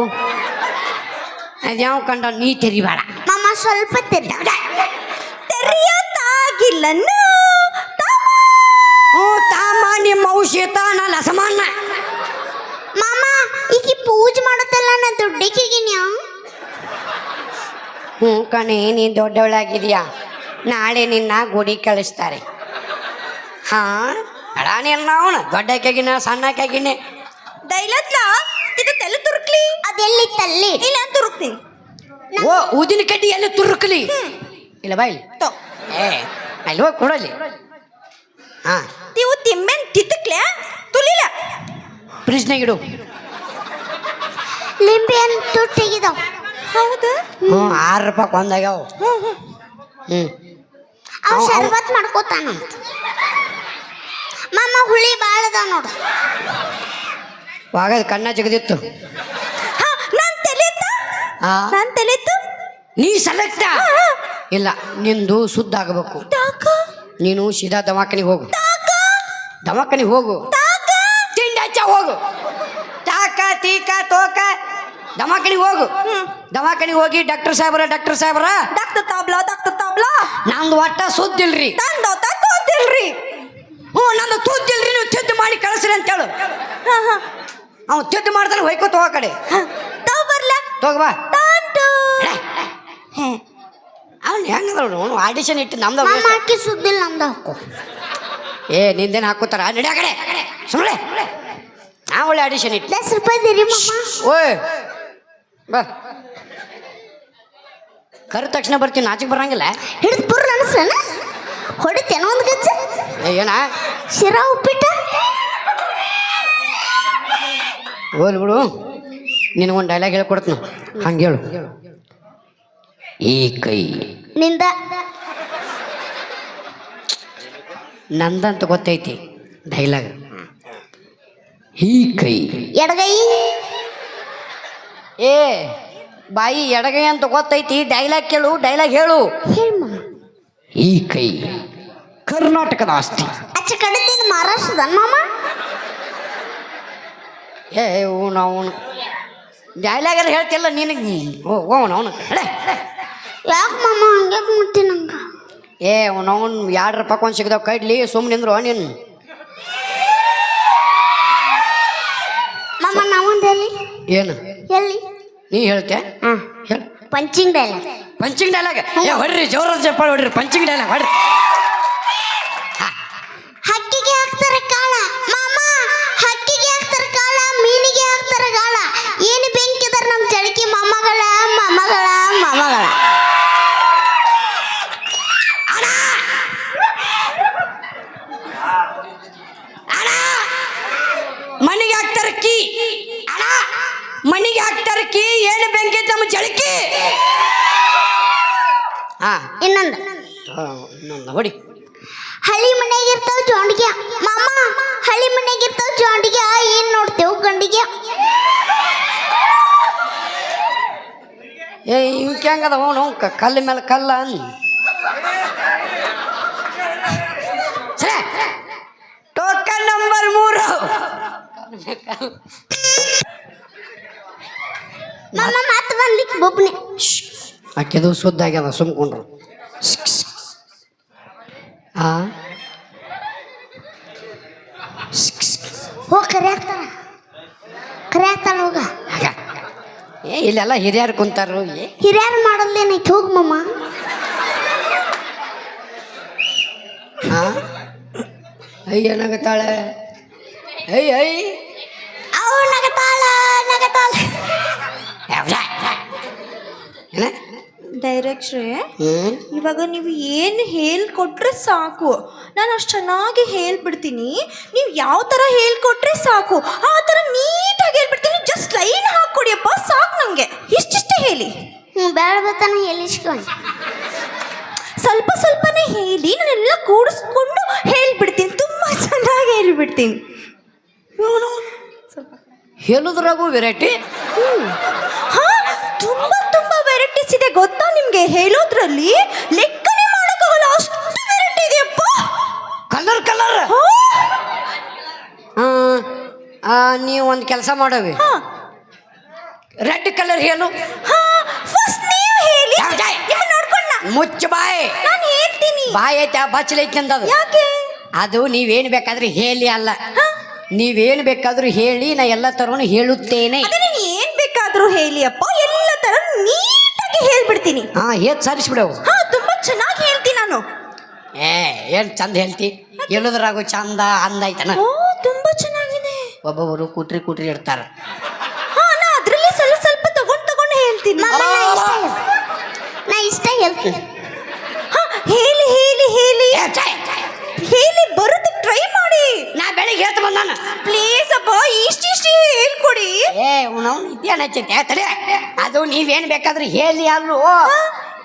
ಅದ್ಯಾವ ಕಂಡ ನೀ ತೆರಿಬೇಡ. ಮಾಮ ಸ್ವಲ್ಪ ತೆರಿ. ತೆರೆಯೋದಾಗಿಲ್ಲ. ತಾಮ ನಿಮ್ಮ ಔಷಧ ನಾನು ಅಸಮಾನ. ಮಾಮ ಈಗ ಪೂಜೆ ಮಾಡತ್ತಲ್ಲ ನಾ ದುಡ್ಡಿಗಿನ್ಯಾ. ಕಣೆ, ನೀನು ದೊಡ್ಡವಳಾಗಿದೆಯಾ. ನಾಳೆ ನಿನ್ನ ಗುಡಿ ಕಳಿಸ್ತಾರೆ. ಹಾಂ ಅಡ ನೀನು ಅವನು ದೊಡ್ಡಕ್ಕಾಗಿನ ಸಣ್ಣಕ್ಕಾಗಿನೇ ದೈಲತ್ಲ ಇದು ತೆಲು ತುರುಕ್ಲಿ. ಅದೆಲ್ಲಿ ತಲ್ಲಿ ಇಲ್ಲ ತುರುಕ್ತಿ. ಓ ಊದಿನ ಕಡ್ಡಿ ಎಲ್ಲಿ ತುರುಕಲಿ. ಇಲ್ಲ ಬಾ ಇಲ್ಲಿ. ಏ ಅಲ್ಲಿ ಹೋಗಿ ಕೊಡಲಿ. ಹಾಂ ನೀವು ತಿಂಬೆನ್ ತಿತ್ತಕ್ಲೆ ತುಲಿಲ್ಲ. ಫ್ರಿಜ್ನಾಗ ಇಡು. ಲಿಂಬೆ ಅಂತೂ ತೆಗಿದಾವ. ಹೌದು. 6 ರೂಪಾಯಿ ಒಂದಾಗ್ಯಾವ. ಅವ್ ಶರ್ಬತ್ ಮಾಡ್ಕೋತಾನಂತ. ಮಾಮ ಹುಳಿ ಭಾಳ ಅದಾವ ನೋಡು. ವಾಗದ ಕಣ್ಣ ಜಗದಿತ್ತು. ನಾನು ತೆಲಿತ್ತು. ನೀ ಸೆಲೆಕ್ಟ್ ಇಲ್ಲ, ನಿಂದು ಶುದ್ಧ ಆಗಬೇಕು. ನೀನು ಸೀದಾ ದವಾಖಾನಿಗೆ ಹೋಗು. ದವಾಖಾನಿಗೆ ಹೋಗು. ತಿಂಡಿ ಹಚ್ಚ ಹೋಗು. ತಾಕ ತೀಕ ತೋಕ ದವಾಖಾನಿಗೆ ಹೋಗು. ದವಾಖಾನಿಗೆ ಹೋಗಿ ಡಾಕ್ಟರ್ ಸಾಹೇಬ್ರ ಡಾಕ್ಟರ್ ತಾಬ್ಲಾ ನಂದು ಒಟ್ಟ ಸುದ್ದಿಲ್ರಿ. ತೋತಿಲ್ರಿ. ನಂದು ತೂತಿಲ್ರಿ. ನೀವು ತಿದ್ದು ಮಾಡಿ ಕಳಿಸ್ರಿ ಅಂತೇಳು. ಅವ್ನು ತಿದ್ದು ಮಾಡ್ತಾನೆ ಹೊಯ್ಕೋತ ಹೋಗ ಕಡೆ. ಬರ್ಲ ತಗೋಬಾ. ಹೇ ಅವ್ನು ಹೆಂಗದ ಅವನು ಆಡಿಷನ್ ಇಟ್ಟು ನಮ್ದು ಮಾಮ ಹಾಕಿ ಸುದ್ದಿಲ್ಲ ನಮ್ದು ಹಾಕೋ. ಏ ನಿಂದೇನು ಹಾಕೋತಾರ ನಡಿ ಆ ಕಡೆ ಸುಮ್ಮನೆ. ನಾ ಒಳ್ಳೆ ಆಡಿಷನ್ ಇಟ್ಟು 10 ರೂಪಾಯಿ ದಿರಿ ಮಾಮ. ಓಯ್ ಬಾ. ಕರೆದ ತಕ್ಷಣ ಬರ್ತೀನಿ, ನಾಚಿಗೆ ಬರಂಗಿಲ್ಲ. ಹಿಡಿದು ಬುರ್ರ ಅನಿಸ್ಲನ ಹೊಡಿತೇನೋ ಒಂದು ಗಜ್ಜ. ಏನ ಶಿರಾ ಉಪ್ಪಿಟ್ಟ ಹೋಲ್ ಬಿಡು. ನಿನಗೊಂದು ಡೈಲಾಗ್ ಹೇಳ್ಕೊಡ್ತೀನಿ, ಹಂಗೆ ಹೇಳು. ಈ ಕೈ ನಿಂದ ನಂದಂತ ಗೊತ್ತೈತಿ ಡೈಲಾಗ್. ಈ ಕೈ ಎಡಗೈ. ಏ ಬಾಯಿ ಎಡಗೈ ಅಂತ ಗೊತ್ತೈತಿ. ಡೈಲಾಗ್ ಕೇಳು, ಡೈಲಾಗ್ ಹೇಳು. ಹೇಳಿ ಮಾಮ. ಈ ಕೈ ಕರ್ನಾಟಕದ ಆಸ್ತಿ. ಅಚ್ಚ ಕಡೆದಿಂದ ಮಹಾರಾಷ್ಟ್ರದ ಮಾಮ. ಏ ನಾವು ಡೈಲಾಗರ್ ಹೇಳ್ತಿಲ್ಲ ನಿನಗೆ. ಅವನು ಯಾಕೆ ಮಾಮ ಹಂಗೆ ಮಾಡ್ತೀನಿ ನಂಗ. ಏ ಅವನು 2 ರೂಪಾಯಿ ಒಂದು ಸಿಗ್ದಾವ ಕಡ್ಲಿ. ಸುಮ್ಮನೆ ನಿಂದ್ರು ನೀನು. ಮಾಮ ನಾವೊಂದು ಎಲ್ಲಿ ಏನು ಎಲ್ಲಿ ನೀ ಹೇಳ್ತೆ? ಹಾಂ ಹೇಳ. Punching dialogue. Punching dialogue. ಏ ಹೊಡ್ರಿ, ಜೋರದ ಚಪ್ಪಾಳೆ ಹೊಡ್ರಿ. Punching dialogue ಹೊಡ್ರಿ. ಮನೆಗೆ ಹಾಕ್ತಾರಕಿ ಏನು ಬೆಂಕಿ ನಮ್ಮ ಜಳಕಿ. ಹಾ ಇನ್ನೊಂದು ಹೊಡಿ. ಹಳ್ಳಿ ಮನೆಗೆ ಇರ್ತಾವ ಜೋಂಡಿಗೆ ಮಾಮ, ಹಳ್ಳಿ ಮನೆಗೆ ಇರ್ತಾವ ಜೋಂಡಿಗೆ ಏನ್ ನೋಡ್ತೇವ್ ಗಂಡಿಗೆ. ಏ ಹಿಂಗೆ ಹೆಂಗದ ಅವನು ಕಲ್ಲು ಮೇಲೆ ಕಲ್ಲ ಟೋಕನ್ ನಂಬರ್ 3. ಮಾಮ ಮಾತು ಬಂದ್ಲಿಕ್ಕೆ ಬೊಬ್ಬನೆ ಆಕೆದು ಸುದ್ದ ಆಗ್ಯದ ಸುಮ್ಕೊಂಡ್ರು. ಹಾ ಹೋಗ ಕರೆ ಆಗ್ತಾರ ಹೋಗ. ಏ ಇಲ್ಲೆಲ್ಲ ಹಿರಿಯರು ಕುಂತಾರು. ಹಿರಿಯರು ಮಾಡಲ್ದೇನೈತಿ ಹೋಗ್ ಮಾಮ. ಹಾ ಅಯ್ಯ ನಗತಾಳೆ. ಅಯ್ಯ ಅವ್ ನಗತಾಳ ಏನ ಡೈರೆಕ್ಟ್ರೇ, ಇವಾಗ ನೀವು ಏನು ಹೇಳ್ಕೊಟ್ರೆ ಸಾಕು, ನಾನು ಅಷ್ಟು ಚೆನ್ನಾಗಿ ಹೇಳ್ಬಿಡ್ತೀನಿ. ನೀವು ಯಾವ ಥರ ಹೇಳ್ಕೊಟ್ರೆ ಸಾಕು ಆ ಥರ ನೀಟಾಗಿ ಹೇಳ್ಬಿಡ್ತೀನಿ. ಜಸ್ಟ್ ಲೈನ್ ಹಾಕ್ಕೊಡಿಯಪ್ಪ ಸಾಕು ನನಗೆ. ಇಷ್ಟಿಷ್ಟೇ ಹೇಳಿ. ಬೇಡ ಬತ್ತಾನ ಹೇಳಿಸ್ಕೊಂಡು ಸ್ವಲ್ಪ ಸ್ವಲ್ಪನೇ ಹೇಳಿ ನಾನೆಲ್ಲ ಕೂಡಿಸ್ಕೊಂಡು ಹೇಳ್ಬಿಡ್ತೀನಿ. ತುಂಬ ಚೆನ್ನಾಗಿ ಹೇಳ್ಬಿಡ್ತೀನಿ. ಹೇಳುದ್ರಾಗೂ ವೆರೈಟಿ. ಹಾ, ತುಂಬ ವೆರೈಟೀಸ್ ಇದೆ ಗೊತ್ತಾ ನಿಮಗೆ. ಹೇಳೋದ್ರಲ್ಲಿ ಲೆಕ್ಕನೇ ಮಾಡೋಕ್ಕಾಗಲ್ಲ, ಅಷ್ಟು ವೆರೈಟಿ ಇದೆಯಪ್ಪ. ಕಲರ್ ನೀವು ಒಂದು ಕೆಲಸ ಮಾಡವಿ. ರೆಡ್ ಕಲರ್ ಹೇಳು. ಫಸ್ಟ್ ನೀವು ಹೇಳಿ, ನಿಮ್ಮನ್ನ ನೋಡ್ಕೊಂಡ ಮುಚ್ಚ ಬಾಯ್. ನಾನು ಹೇಳ್ತೀನಿ. ಬಾಯ್ ಐತೆ ಬಚ್ಚಲೈತಿ ಅಂದದು. ಯಾಕೆ? ಅದು ನೀವೇನು ಬೇಕಾದ್ರೂ ಹೇಳಿ ಅಲ್ಲ, ನೀವೇನು ಬೇಕಾದ್ರೂ ಹೇಳಿ, ನಾ ಎಲ್ಲ ತರನು ಹೇಳುತ್ತೇನೆ. ನೀನು ಏನ್ ಬೇಕಾದ್ರೂ ಹೇಳಿ ಅಪ್ಪ, ಎಲ್ಲ ತರ ನೀಟಾಗಿ ಹೇಳ್ಬಿಡ್ತೀನಿ. ಹಾ ಹೇತ್ ಸಾರಿಸ್ಬಿಡವು. ಹಾ, ತುಂಬಾ ಚೆನ್ನಾಗಿ ಹೇಳ್ತೀನಿ ನಾನು. ಏನ್ ಚಂದ ಹೇಳ್ತಿ. ಹೇಳುದ್ರಾಗು ಚಂದ ಅಂದ ಐತನ. ಓ, ತುಂಬಾ ಚೆನ್ನಾಗಿದೆ. ಒಬ್ಬೊಬ್ಬರು ಕೂಟ್ರಿ ಇಡ್ತಾರ. ಹಾ, ನಾ ಅದ್ರಲ್ಲಿ ಸ್ವಲ್ಪ ತಗೊಂಡು ಹೇಳ್ತೀನಿ. ನಾ ಇಷ್ಟ ಹೇಳ್ತೀನಿ. ಹಾ, ಹೇಳಿ ಬರುತ್ತೆ, ಟ್ರೈ ಮಾಡಿ. ನಾ ಬೆಳಿಗ್ಗೆ ಹೇಳ್ತ ಬಂದಾನ. ಪ್ಲೀಸ್ ಅಪ್ಪ, ಇಷ್ಟಿಷ್ಟು ಹೇಳ್ಕೊಡಿ. ನಾವು ಇದೇನು ಹಚ್ಚೈತೆ ತಲೆ. ಅದು ನೀವೇನು ಬೇಕಾದ್ರೂ ಹೇಳಿ ಅಲ್ವೋ.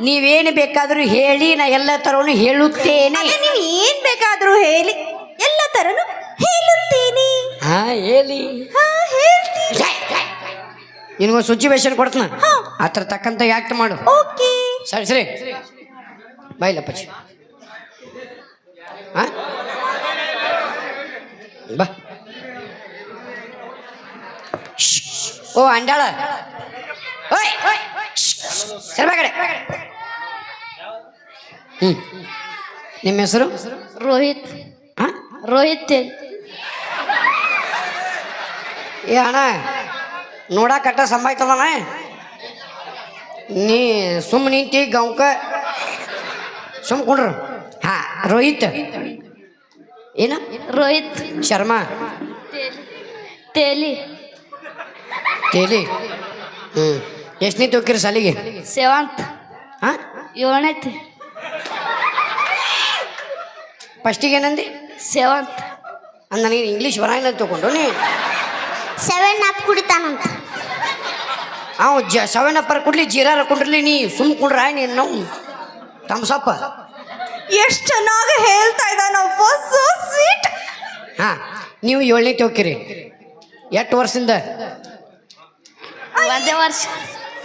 ನೀವೇನು ಬೇಕಾದ್ರೂ ಹೇಳಿ, ನಾ ಎಲ್ಲ ತರನು ಹೇಳುತ್ತೇನೆ. ನೀವು ಏನ್ ಬೇಕಾದ್ರೂ ಹೇಳಿ, ಎಲ್ಲ ತರನು ಹೇಳುತ್ತೇನೆ. ಹಾ ಹೇಳಿ. ಹಾ, ಹೇಳ್ತೀನಿ. ನಿನಗೊಂದು ಸಿಚುವೇಶನ್ ಕೊಡ್ತಾನ, ಅದ್ರ ತಕ್ಕಂತ ಆಕ್ಟ್ ಮಾಡು. ಓಕೆ. ಸರಿ ಬಾಯ್ಲಪ್ಪಚ್ಚಿ. ಹಾ ಬಾ. ಓ ಅಂಡಾಳ, ಓಯ್ ಸರಿ ಬಾ ಕಡೆ. ನಿಮ್ಮ ಹೆಸರು? ರೋಹಿತ್. ಹಾ ರೋಹಿತ್. ಏ ಅಣ್ಣ, ನೋಡಾಕಟ್ಟ ಸಂಭಾಯ್ತದಣ್ಣ. ನೀ ಸುಮ್ಮ ನಿಂತಿ ಗೌಕ ಸುಮ್ಕೊಂಡ್ರು. ಹಾ ರೋಹಿತ್. ಏನ? ರೋಹಿತ್ ಶರ್ಮಾ. ತೇಲಿ. ಎಷ್ಟನೇ ಹೋಗಿರಿ ಸಾಲಿಗೆ? 7th. ಹಾ 7ನೇತಿ. ಫಸ್ಟಿಗೆ ಏನಂದಿ? 7th. ಅಂದ ನನಗೆ ಇಂಗ್ಲೀಷ್ ಬರಂಗಿಲ್ಲ ತಗೊಂಡು ನೀ 7 ಅಪ್ ಕುಡಿತಾನಂತ. ಅವ್ 7 ಅಪ್ಪರ್ ಕುಡ್ಲಿ, ಜೀರಾರ ಕುಂಡ್ರಲಿ, ನೀ ಸುಮ್ ಕುಂಡ್ರ ನೀನು ನಾವು ತಮ್ಸಪ್ಪ. ಎಷ್ಟು ಚೆನ್ನಾಗಿ ಹೇಳ್ತಾ ಇದ್ದಾನಪ್ಪ, ಸೋ ಸ್ವೀಟ್. ಹಾ ನೀವು 7ನೇ ಹೋಗಿರಿ. ಎಷ್ಟು ವರ್ಷದಿಂದ?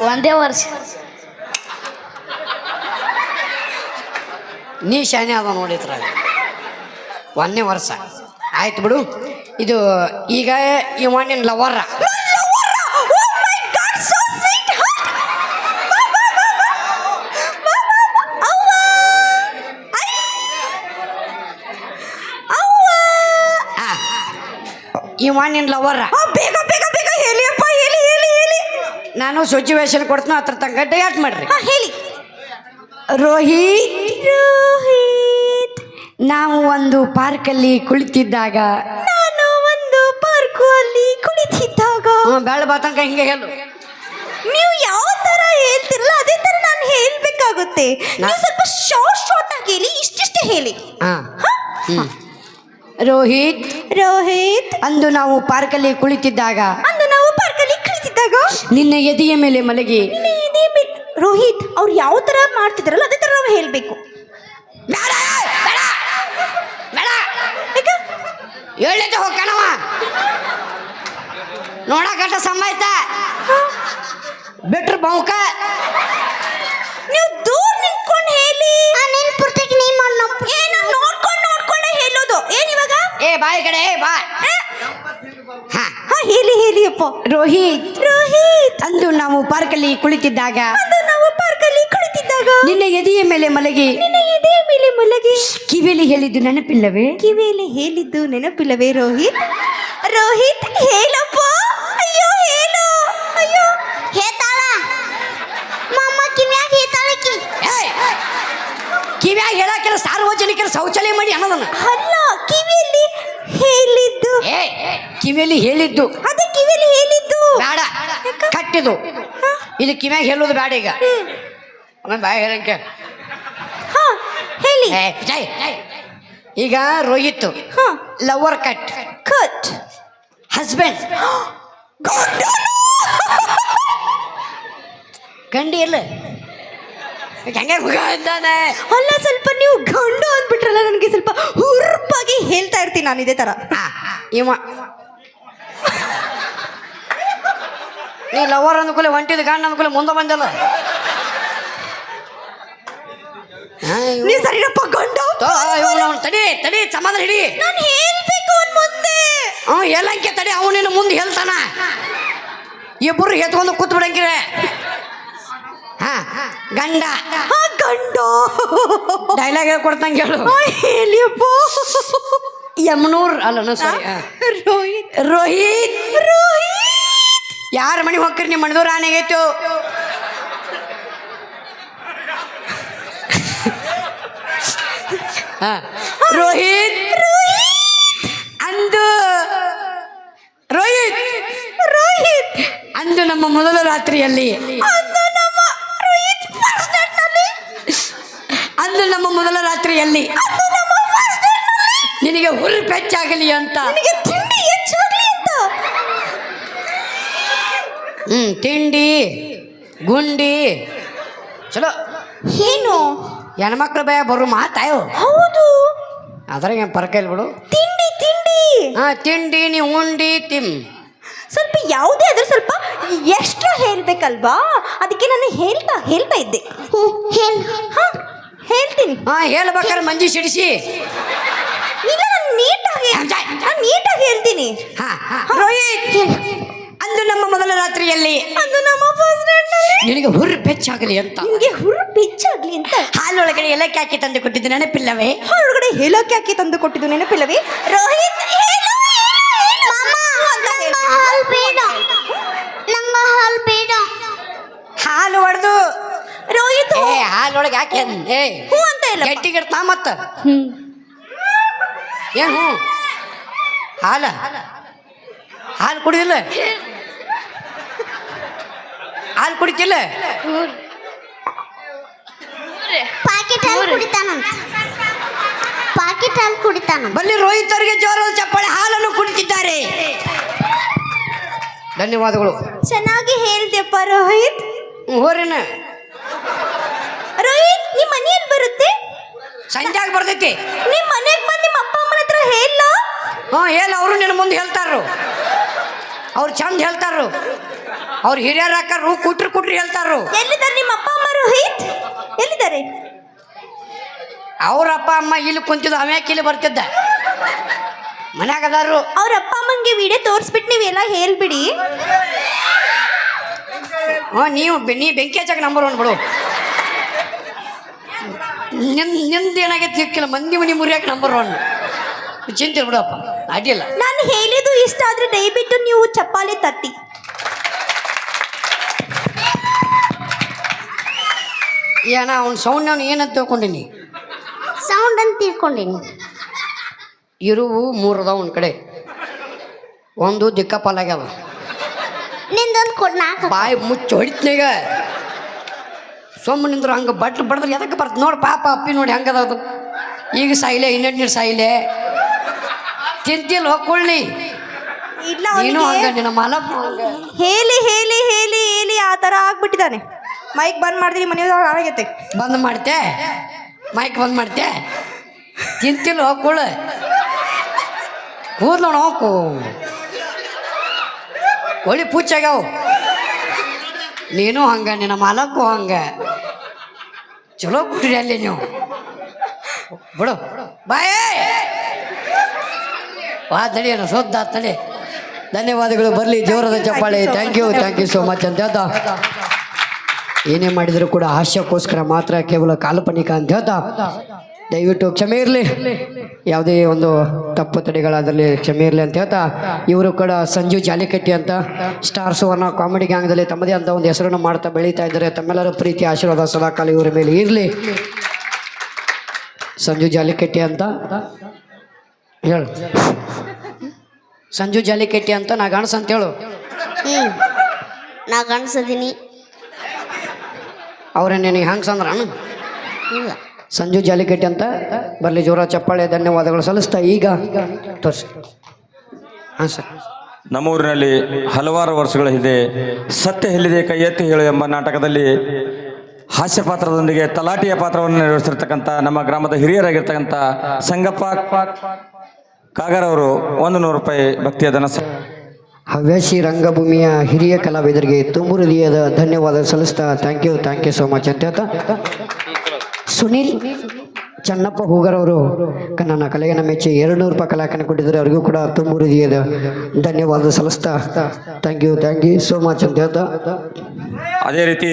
ಒಂದೇ ವರ್ಷ. ನೀ ಶಾನೆ ಅದ ನೋಡಿದ್ರ 1ನೇ ವರ್ಷ ಆಯ್ತು ಬಿಡು. ಇದು ಈಗ ಇವ ನಿನ್ನ ಲವರ. ಇವ ನಿನ್ನ ಲವರ. ಬೇಗ ಹೇಳಿಯಪ್ಪ, ಹೇಳಿ. ನಾನು ಸಿಚುವೇಶನ್ ಕೊಡ್ತೀನಿ, ಅದ್ರ ತನಕ ಡಯಾಟ್ ಮಾಡ್ರಿ. ಹೇಳಿ. ರೋಹಿತ್, ನಾವು ಒಂದು ಪಾರ್ಕಲ್ಲಿ ಕುಳಿತಿದ್ದಾಗ, ನಾನು ಒಂದು ಪಾರ್ಕು ಅಲ್ಲಿ ಕುಳಿತಿದ್ದಾಗ. ಬೇಡ ಬಾತಂಕ ಹಿಂಗೆ ಹೇಳು. ನೀವು ಯಾವ ತರ ಹೇಳ್ತಿರಲ್ಲ ಅದೇ ತರ ನಾನು ಹೇಳ್ಬೇಕಾಗುತ್ತೆ. ನೀವು ಸ್ವಲ್ಪ ಶಾರ್ಟ್ ಆಗಿ ಹೇಳಿ, ಇಷ್ಟಿಷ್ಟೇ ಹೇಳಿ. ರೋಹಿತ್, ರೋಹಿತ್, ಅಂದು ನಾವು ಪಾರ್ಕಲ್ಲಿ ಕುಳಿತಿದ್ದಾಗ, ನಿನ್ನ ಎದೆಯ ಮೇಲೆ ಮಲಗಿ ರೋಹಿತ್ ಅವ್ರು ಯಾವ ತರ ಮಾಡ್ತಿದ್ರಲ್ಲ ಅದೇ ತರ ನಾವು ಹೇಳ್ಬೇಕು. ಬೇಡ ಬೇಡ ಬೇಡ ಹೇಳಿದ್ದೆ ಹೋಗ್ಕಣವ ನೋಡಕಟ್ಟ ಸಂಬಾಯ್ತ ಬಿಟ್ರು ಬೌಕ ನೀವು ದೂರ ನಿಂತ್ಕೊಂಡು ಹೇಳಿ. ನಿನ್ ಪೂರ್ತಿಗೆ ನೀ ಮಾಡ್ ಏನು ನೋಡ್ಕೊಂಡೆ ಹೇಳೋದು ಏನ್ ಇವಾಗ? ಏ ಬಾಯಿ ಕಡೆ ಏ ಬಾ ಹಾ ಹೇಳಿ ಅಪ್ಪ. ರೋಹಿತ್ ಅಂದು ನಾವು ಪಾರ್ಕಲ್ಲಿ ಕುಳಿತಿದ್ದಾಗ ನಿನ್ನ ಎದೆಯ ಮೇಲೆ ಮಲಗಿ ಕಿವಿಯಲ್ಲಿ ಹೇಳಿದ್ದು ನೆನಪಿಲ್ಲವೇ? ಕಿವಿಯಲ್ಲಿ ಹೇಳಿದ್ದು ನೆನಪಿಲ್ಲವೇ ರೋಹಿತ್? ಹೇಳಪ್ಪ. ಅಯ್ಯೋ ಹೇಳು. ಅಯ್ಯೋ ಹೇತಾಳ ಮಾಮ ಕಿವ್ಯಾಗ ಹೇತಾಳಕಿ. ಕಿವ್ಯಾಗ ಹೇಳಕ್ಕೆಲ್ಲ ಸಾರ್ವಜನಿಕರ ಶೌಚಾಲಯ ಮಾಡಿ ಅನ್ನೋದನ್ನ ಅಲ್ಲ, ಕಿವಿಯಲ್ಲಿ ಹೇಳಿದ್ದು. ಕಿವಿಯಲ್ಲಿ ಹೇಳಿದ್ದು ಅದೇ ಕಿವಿಯಲ್ಲಿ ಹೇಳಿದ್ದು ಬೇಡ ಕಟ್ಟಿದು ಇದು ಕಿವ್ಯಾಗ ಹೇಳೋದು ಬೇಡ ಈಗ ಆಮೇಲೆ ಬಾಯ್ ಹೇಳಂಕೆ ಹಾ ಹೇಳಿ. ಈಗ ರೋಹಿತ್ ಲವರ್ ಕಟ್ ಹಸ್ಬೆಂಡ್ ಗಂಡಿ ಇಲ್ಲ ಹೆಂಗೆ ಅಂದಾನೆ. ಅಲ್ಲ, ಸ್ವಲ್ಪ ನೀವು ಗಂಡು ಅಂದ್ಬಿಟ್ರಲ್ಲ, ನನಗೆ ಸ್ವಲ್ಪ ಹುರುಪಾಗಿ ಹೇಳ್ತಾ ಇರ್ತೀನಿ ನಾನು ಇದೇ ತರ. ಇವ ನೀ ಲವರ್ ಅಂದ್ಕೂಲೆ ಹೊಂಟಿದ ಗಂಡ ಅಂದ್ಕೂಲೆ ಮುಂದೆ ಬಂದಲ್ಲ. ನೀವು ಸರಿನಪ್ಪ ಗಂಡು. ತಡಿ ತಡಿ ಸಮಾಧಾನ ಹಿಡಿ. ನಾನು ಹೇಳ್ಬೇಕು ಅವ್ನ ಮುಂದೆ. ಎಲ್ಲಂಕೆ ತಡಿ ಅವನಿನ ಮುಂದೆ ಹೇಳ್ತಾನ. ಇಬ್ಬರು ಎತ್ಕೊಂಡು ಕೂತ್ ಬಿಡಂಗಿರೆ. ಗಂಡ ಗಂಡು ಡೈಲಾಗ್ ಹೇಳ್ಕೊಡ್ತಂಗೆ ಹೇಳು. ಹೇಳಿಯಪ್ಪ. ಯಮನೂರ್ ಅಲ್ಲ ಸಾರಿ ರೋಹಿತ್ ಯಾರ ಮನೆ ಹೋಗ್ರಿ ನಿಮ್ಮ ಮಣದೂರ ಆನೆಗೈತು. ರೋಹಿತ್ ಅಂದು ರೋಹಿತ್ ಅಂದು ನಮ್ಮ ಮೊದಲ ರಾತ್ರಿಯಲ್ಲಿ ಅಂದು ನಮ್ಮ ಮೊದಲ ರಾತ್ರಿಯಲ್ಲಿ ನಿನಗೆ ಹುರು ಪೆಚ್ಚಾಗಲಿ ಅಂತ ತಿಂಡಿ ಹೆಚ್ಚಾಗ್ಲಿ ಅಂತ. ತಿಂಡಿ ಗುಂಡಿ ಚಲೋ ಏನು ಹೆಣ್ಮಕ್ಳು ಭಯ ಬರು ಮಾತಾಯೋ. ಹೌದು, ಅದ್ರಾಗ ಪರಕ ಇಲ್ಲ ಬಿಡು. ತಿಂಡಿ ತಿಂಡಿ ನೀ ಉಂಡಿ ಸ್ವಲ್ಪ ಯಾವುದೇ ಆದ್ರೂ ಸ್ವಲ್ಪ ಎಕ್ಸ್ಟ್ರಾ ಹೇಳ್ಬೇಕಲ್ವಾ, ಅದಕ್ಕೆ ನಾನು ಹೇಳ್ತಾ ಇದ್ದೆ. ಹೇಳ್ತೀನಿ. ಹೇಳ್ಬೇಕಾದ್ರೆ ಮಂಜಿ ಸಿಡಿಸಿ ಇಲ್ಲ, ನಾನು ನೀಟಾಗಿ ಹೇಳ್ತೀನಿ. ರೋಹಿತ್ ಅಂದು ನಮ್ಮ ಮೊದಲ ರಾತ್ರಿಯಲ್ಲಿ ಅದು ನಮ್ಮ ಫಸ್ಟ್ ನೈಟ್ ನಲ್ಲಿ ನಿನಗೆ ಹುರು ಪೆಚ್ಚಾಗಲಿ ಅಂತ. ನಿಮಗೆ ಹುರು ಬೆಚ್ಚಾಗ್ಲಿ ಅಂತ ಹಾಲೊಳಗಡೆ ಏಲಕ್ಕಿ ಹಾಕಿ ತಂದು ಕೊಟ್ಟಿದ್ದು ನೆನಪಿಲ್ಲವೇ? ಹೊರಗಡೆ ಏಲಕ್ಕಿ ಹಾಕಿ ತಂದು ಕೊಟ್ಟಿದ್ದು ನೆನಪಿಲ್ಲವೇ? ರೋಹಿತ್ ಹಾಲು ಬೇಡ, ನಂಗ ಹಾಲು ಬೇಡ. ಹಾಲು ಹೊಡೆದು ರೋಹಿತ್ ಹಾಲೊಳಗೆ ಹಾಕಿ ಹೂ ಅಂತ ಇಲ್ಲ ಗಟ್ಟಿಗಿಡ್ತಾ ಮತ್ತ ಏನು ಹಾಲು ಕುಡಿದಿಲ್ಲ? ಹಾಲು ಕುಡಿತಿಲ್ಲ? ಪಾಕೆಟ್ ಹಾಲು ಕುಡಿತಾನ. ಬಲ್ಲಿ ರೋಹಿತ್ ಅವರಿಗೆ ಜೋರದ ಚಪ್ಪಾಳೆ. ಹಾಲನ್ನು ಕುಡಿತಿದ್ದಾರೆ. ಧನ್ಯವಾದಗಳು. ಚೆನ್ನಾಗಿ ಹೇಳ್ದೆಪ್ಪ ರೋಹಿತ್. ಹೋರಿನ ರೋಹಿತ್, ನಿಮ್ಮ ಮನೆಯಲ್ಲಿ ಬರುತ್ತೆ? ಸಂಜಾಗ ಬರ್ತೈತಿ. ನಿಮ್ಮ ಮನೆಗೆ ಬಂದು ನಿಮ್ಮ ಅಪ್ಪ ಅಮ್ಮನ ಹತ್ರ ಹೇಳ. ಹೇಳ, ಅವರು ನಿನ್ನ ಮುಂದೆ ಹೇಳ್ತಾರು. ಅವ್ರು ಚಂದ ಹೇಳ್ತಾರು. ಅವ್ರು ಹಿರಿಯರು ಹಾಕಾರು, ಕುಟ್ರಿ ಹೇಳ್ತಾರು. ಎಲ್ಲಿದ್ದಾರೆ ನಿಮ್ಮ ಅಪ್ಪ ಅಮ್ಮ ರೋಹಿತ್? ಎಲ್ಲಿದ್ದಾರೆ? ಅವ್ರ ಅಪ್ಪ ಅಮ್ಮ ಇಲ್ಲಿ ಕುಂತಿದ್ದು, ಅವ್ಯಾಕೆ ಇಲ್ಲಿ ಬರ್ತಿದ್ದ? ಮನ್ಯಾಗ ಅದಾರು. ಅವ್ರ ಅಪ್ಪ ಅಮ್ಮಂಗೆ ವಿಡಿಯೋ ತೋರಿಸ್ಬಿಟ್ಟು ನೀವೆಲ್ಲ ಹೇಳ್ಬಿಡಿ. ನೀ ಬೆಂಕಿ ಹಚ್ಚಕ್ಕೆ ನಂಬರ್ 1 ಬಿಡು. ನಿಂದು ಏನಾಗೈತೆ ಸಿಕ್ಕಿಲ್ಲ, ಮಂದಿ ಮನಿ ಮುರಿಯಕ್ಕೆ ನಂಬರ್ 1. ಚಿಂತೆ ಬಿಡಪ್ಪ, ಅಡ್ಡಿಲ್ಲ. ನಾನು ಹೇಳಿದ್ದು ಇಷ್ಟ ಆದ್ರೆ ದಯವಿಟ್ಟು ನೀವು ಚಪ್ಪಾಳೆ ತಟ್ಟಿ. ಏನ ಅವ್ನ ಸೌಂಡ್ ಅವ್ನು ಏನಂತ ತಿಳ್ಕೊಂಡಿನಿ? ಸೌಂಡ್ ಅಂತ ತಿಳ್ಕೊಂಡಿನಿ. ಇರುವು 3 ಅದಾವ ಒಂದು ಕಡೆ. ಒಂದು ದಿಕ್ಕಪಾಲಾಗ್ಯದ. ನಿಂದೊಂದು ಕೊಡ್ನಾಕ ಬಾಯಿ ಮುಚ್ಚಿ ಹೊಡಿತ್ನೀಗ. ಸುಮ್ಮನೆ ನಿಂದ್ರು ಹಂಗೆ ಬಟ್ಲು ಬಡ್ದ್ರೆ ಎದಕ್ಕೆ ಬರ್ತದೆ ನೋಡಿ. ಪಾಪ ಅಪ್ಪಿ ನೋಡಿ ಹಂಗದ ಅದು. ಈಗ ಸಾಯಿಲೆ, ಇನ್ನೆಟ್ಟು ನೀರು ಸಾಯಿಲೆ. ತಿಂತಿಲ್ಲ ಹೋಗ್ಕೊಳ್ಳಿ. ಇಲ್ಲ ನೀನು ಅವನಿಗೆ ಹಂಗ ನಿನ್ನ ಮಾಲಕ್ ಹಂಗ ಹೇಳಿ ಹೇಳಿ ಹೇಳಿ ಹೇಳಿ ಆ ಥರ ಆಗ್ಬಿಟ್ಟಿದ್ದಾನೆ. ಮೈಕ್ ಬಂದ್ ಮಾಡ್ತೀನಿ, ಮನೆಯೊಳಗೆ ಹಾಳಾಗೈತೆ. ಬಂದ್ ಮಾಡ್ತೆ ಮೈಕ್ ಬಂದ್ ಮಾಡ್ತೆ ತಿಂತಿಲ್ಲ ಕೂಳ ಕೂದ್ಲು ನೋಕು ಕೋಳಿ ಪೂಚಾಗ್ಯಾವ. ನೀನು ಹಂಗ ನಿನ್ನ ಮಾಲಕ್ಕೂ ಹಂಗ ಚಲೋ ಬಿಡ್ರಿ ಅಲ್ಲಿ ನೀವು ಬಿಡು ಬಾಯೇ ವಾ ತಡಿಯೋಣ ಸೋದ್ದ ತಡಿ. ಧನ್ಯವಾದಗಳು. ಬರಲಿ ಜೋರದ ಚಪ್ಪಾಳೆ. ಥ್ಯಾಂಕ್ ಯು ಸೋ ಮಚ್ ಅಂತ ಹೇಳ್ತಾ ಏನೇ ಮಾಡಿದರೂ ಕೂಡ ಹಾಸ್ಯಕ್ಕೋಸ್ಕರ ಮಾತ್ರ, ಕೇವಲ ಕಾಲ್ಪನಿಕ ಅಂತ ಹೇಳ್ತಾ ದಯವಿಟ್ಟು ಕ್ಷಮೆ ಇರಲಿ, ಯಾವುದೇ ಒಂದು ತಪ್ಪು ತಡೆಗಳಾದಲ್ಲಿ ಕ್ಷಮೆ ಇರಲಿ ಅಂತ ಹೇಳ್ತಾ ಇವರು ಕೂಡ ಸಂಜು ಜಾಲಿಕಟ್ಟಿ ಅಂತ ಸ್ಟಾರ್ ಸುವರ್ಣ ಕಾಮಿಡಿ ಗ್ಯಾಂಗ್ದಲ್ಲಿ ತಮ್ಮದೇ ಅಂತ ಒಂದು ಹೆಸರನ್ನು ಮಾಡ್ತಾ ಬೆಳೀತಾ ಇದ್ದಾರೆ. ತಮ್ಮೆಲ್ಲರ ಪ್ರೀತಿ ಆಶೀರ್ವಾದ ಸದಾಕಾಲ ಇವರ ಮೇಲೆ ಇರಲಿ. ಸಂಜು ಜಾಲಿಕಟ್ಟಿ ಅಂತ ಹೇಳು, ಸಂಜು ಜಾಲಿಕಟ್ಟಿ ಅಂತ ನಾ ಗಣಸ ಅಂತ ಹೇಳು. ನಾ ಕಾಣಿಸದೀನಿ. ಅವ್ರೇನೇ ನೀ ಹಂಗೆ ಸಂದ್ರ ಇಲ್ಲ ಸಂಜು ಜಾಲಿಕಟ್ಟಿ ಅಂತ ಬರಲಿ ಜೋರ ಚಪ್ಪಾಳೆ. ಧನ್ಯವಾದಗಳು ಸಲ್ಲಿಸ್ತಾ ಈಗ ತೋರಿಸಿ. ಹಾಂ ಸರ್. ನಮ್ಮೂರಿನಲ್ಲಿ ಹಲವಾರು ವರ್ಷಗಳ ಹಿಂದೆ ಸತ್ಯ ಎಲ್ಲಿದೆ ಕೈ ಎತ್ತಿ ಹೇಳು ಎಂಬ ನಾಟಕದಲ್ಲಿ ಹಾಸ್ಯ ಪಾತ್ರದೊಂದಿಗೆ ತಲಾಟಿಯ ಪಾತ್ರವನ್ನು ನಿರ್ವಹಿಸಿರ್ತಕ್ಕಂಥ ನಮ್ಮ ಗ್ರಾಮದ ಹಿರಿಯರಾಗಿರ್ತಕ್ಕಂಥ ಸಂಗಪ್ಪ ಕಾಗರ್ ಅವರು 100 ರೂಪಾಯಿ ಭಕ್ತಿಯ ಧನ ಹವ್ಯಾಸಿ ರಂಗಭೂಮಿಯ ಹಿರಿಯ ಕಲಾವಿದರಿಗೆ ತುಂಬು ಹೃದಯದ ಧನ್ಯವಾದ ಸಲ್ಲಿಸ್ತಾ ಥ್ಯಾಂಕ್ ಯು ಸೋ ಮಚ್ ಅಂತ ಹೇಳ್ತಾ ಸುನೀಲ್ ಚನ್ನಪ್ಪ ಹೂಗರ್ ಅವರು ನನ್ನ ಕಲೆಯನ್ನು ಮೆಚ್ಚಿ 200 ರೂಪಾಯಿ ಕಲಾಕನ ಕೊಟ್ಟಿದ್ದಾರೆ. ಅವರಿಗೂ ಕೂಡ ತುಂಬು ಹೃದಯದ ಧನ್ಯವಾದ ಸಲ್ಲಿಸ್ತಾ ಥ್ಯಾಂಕ್ ಯು ಸೋ ಮಚ್ ಅಂತ ಹೇಳ್ತಾ ಅದೇ ರೀತಿ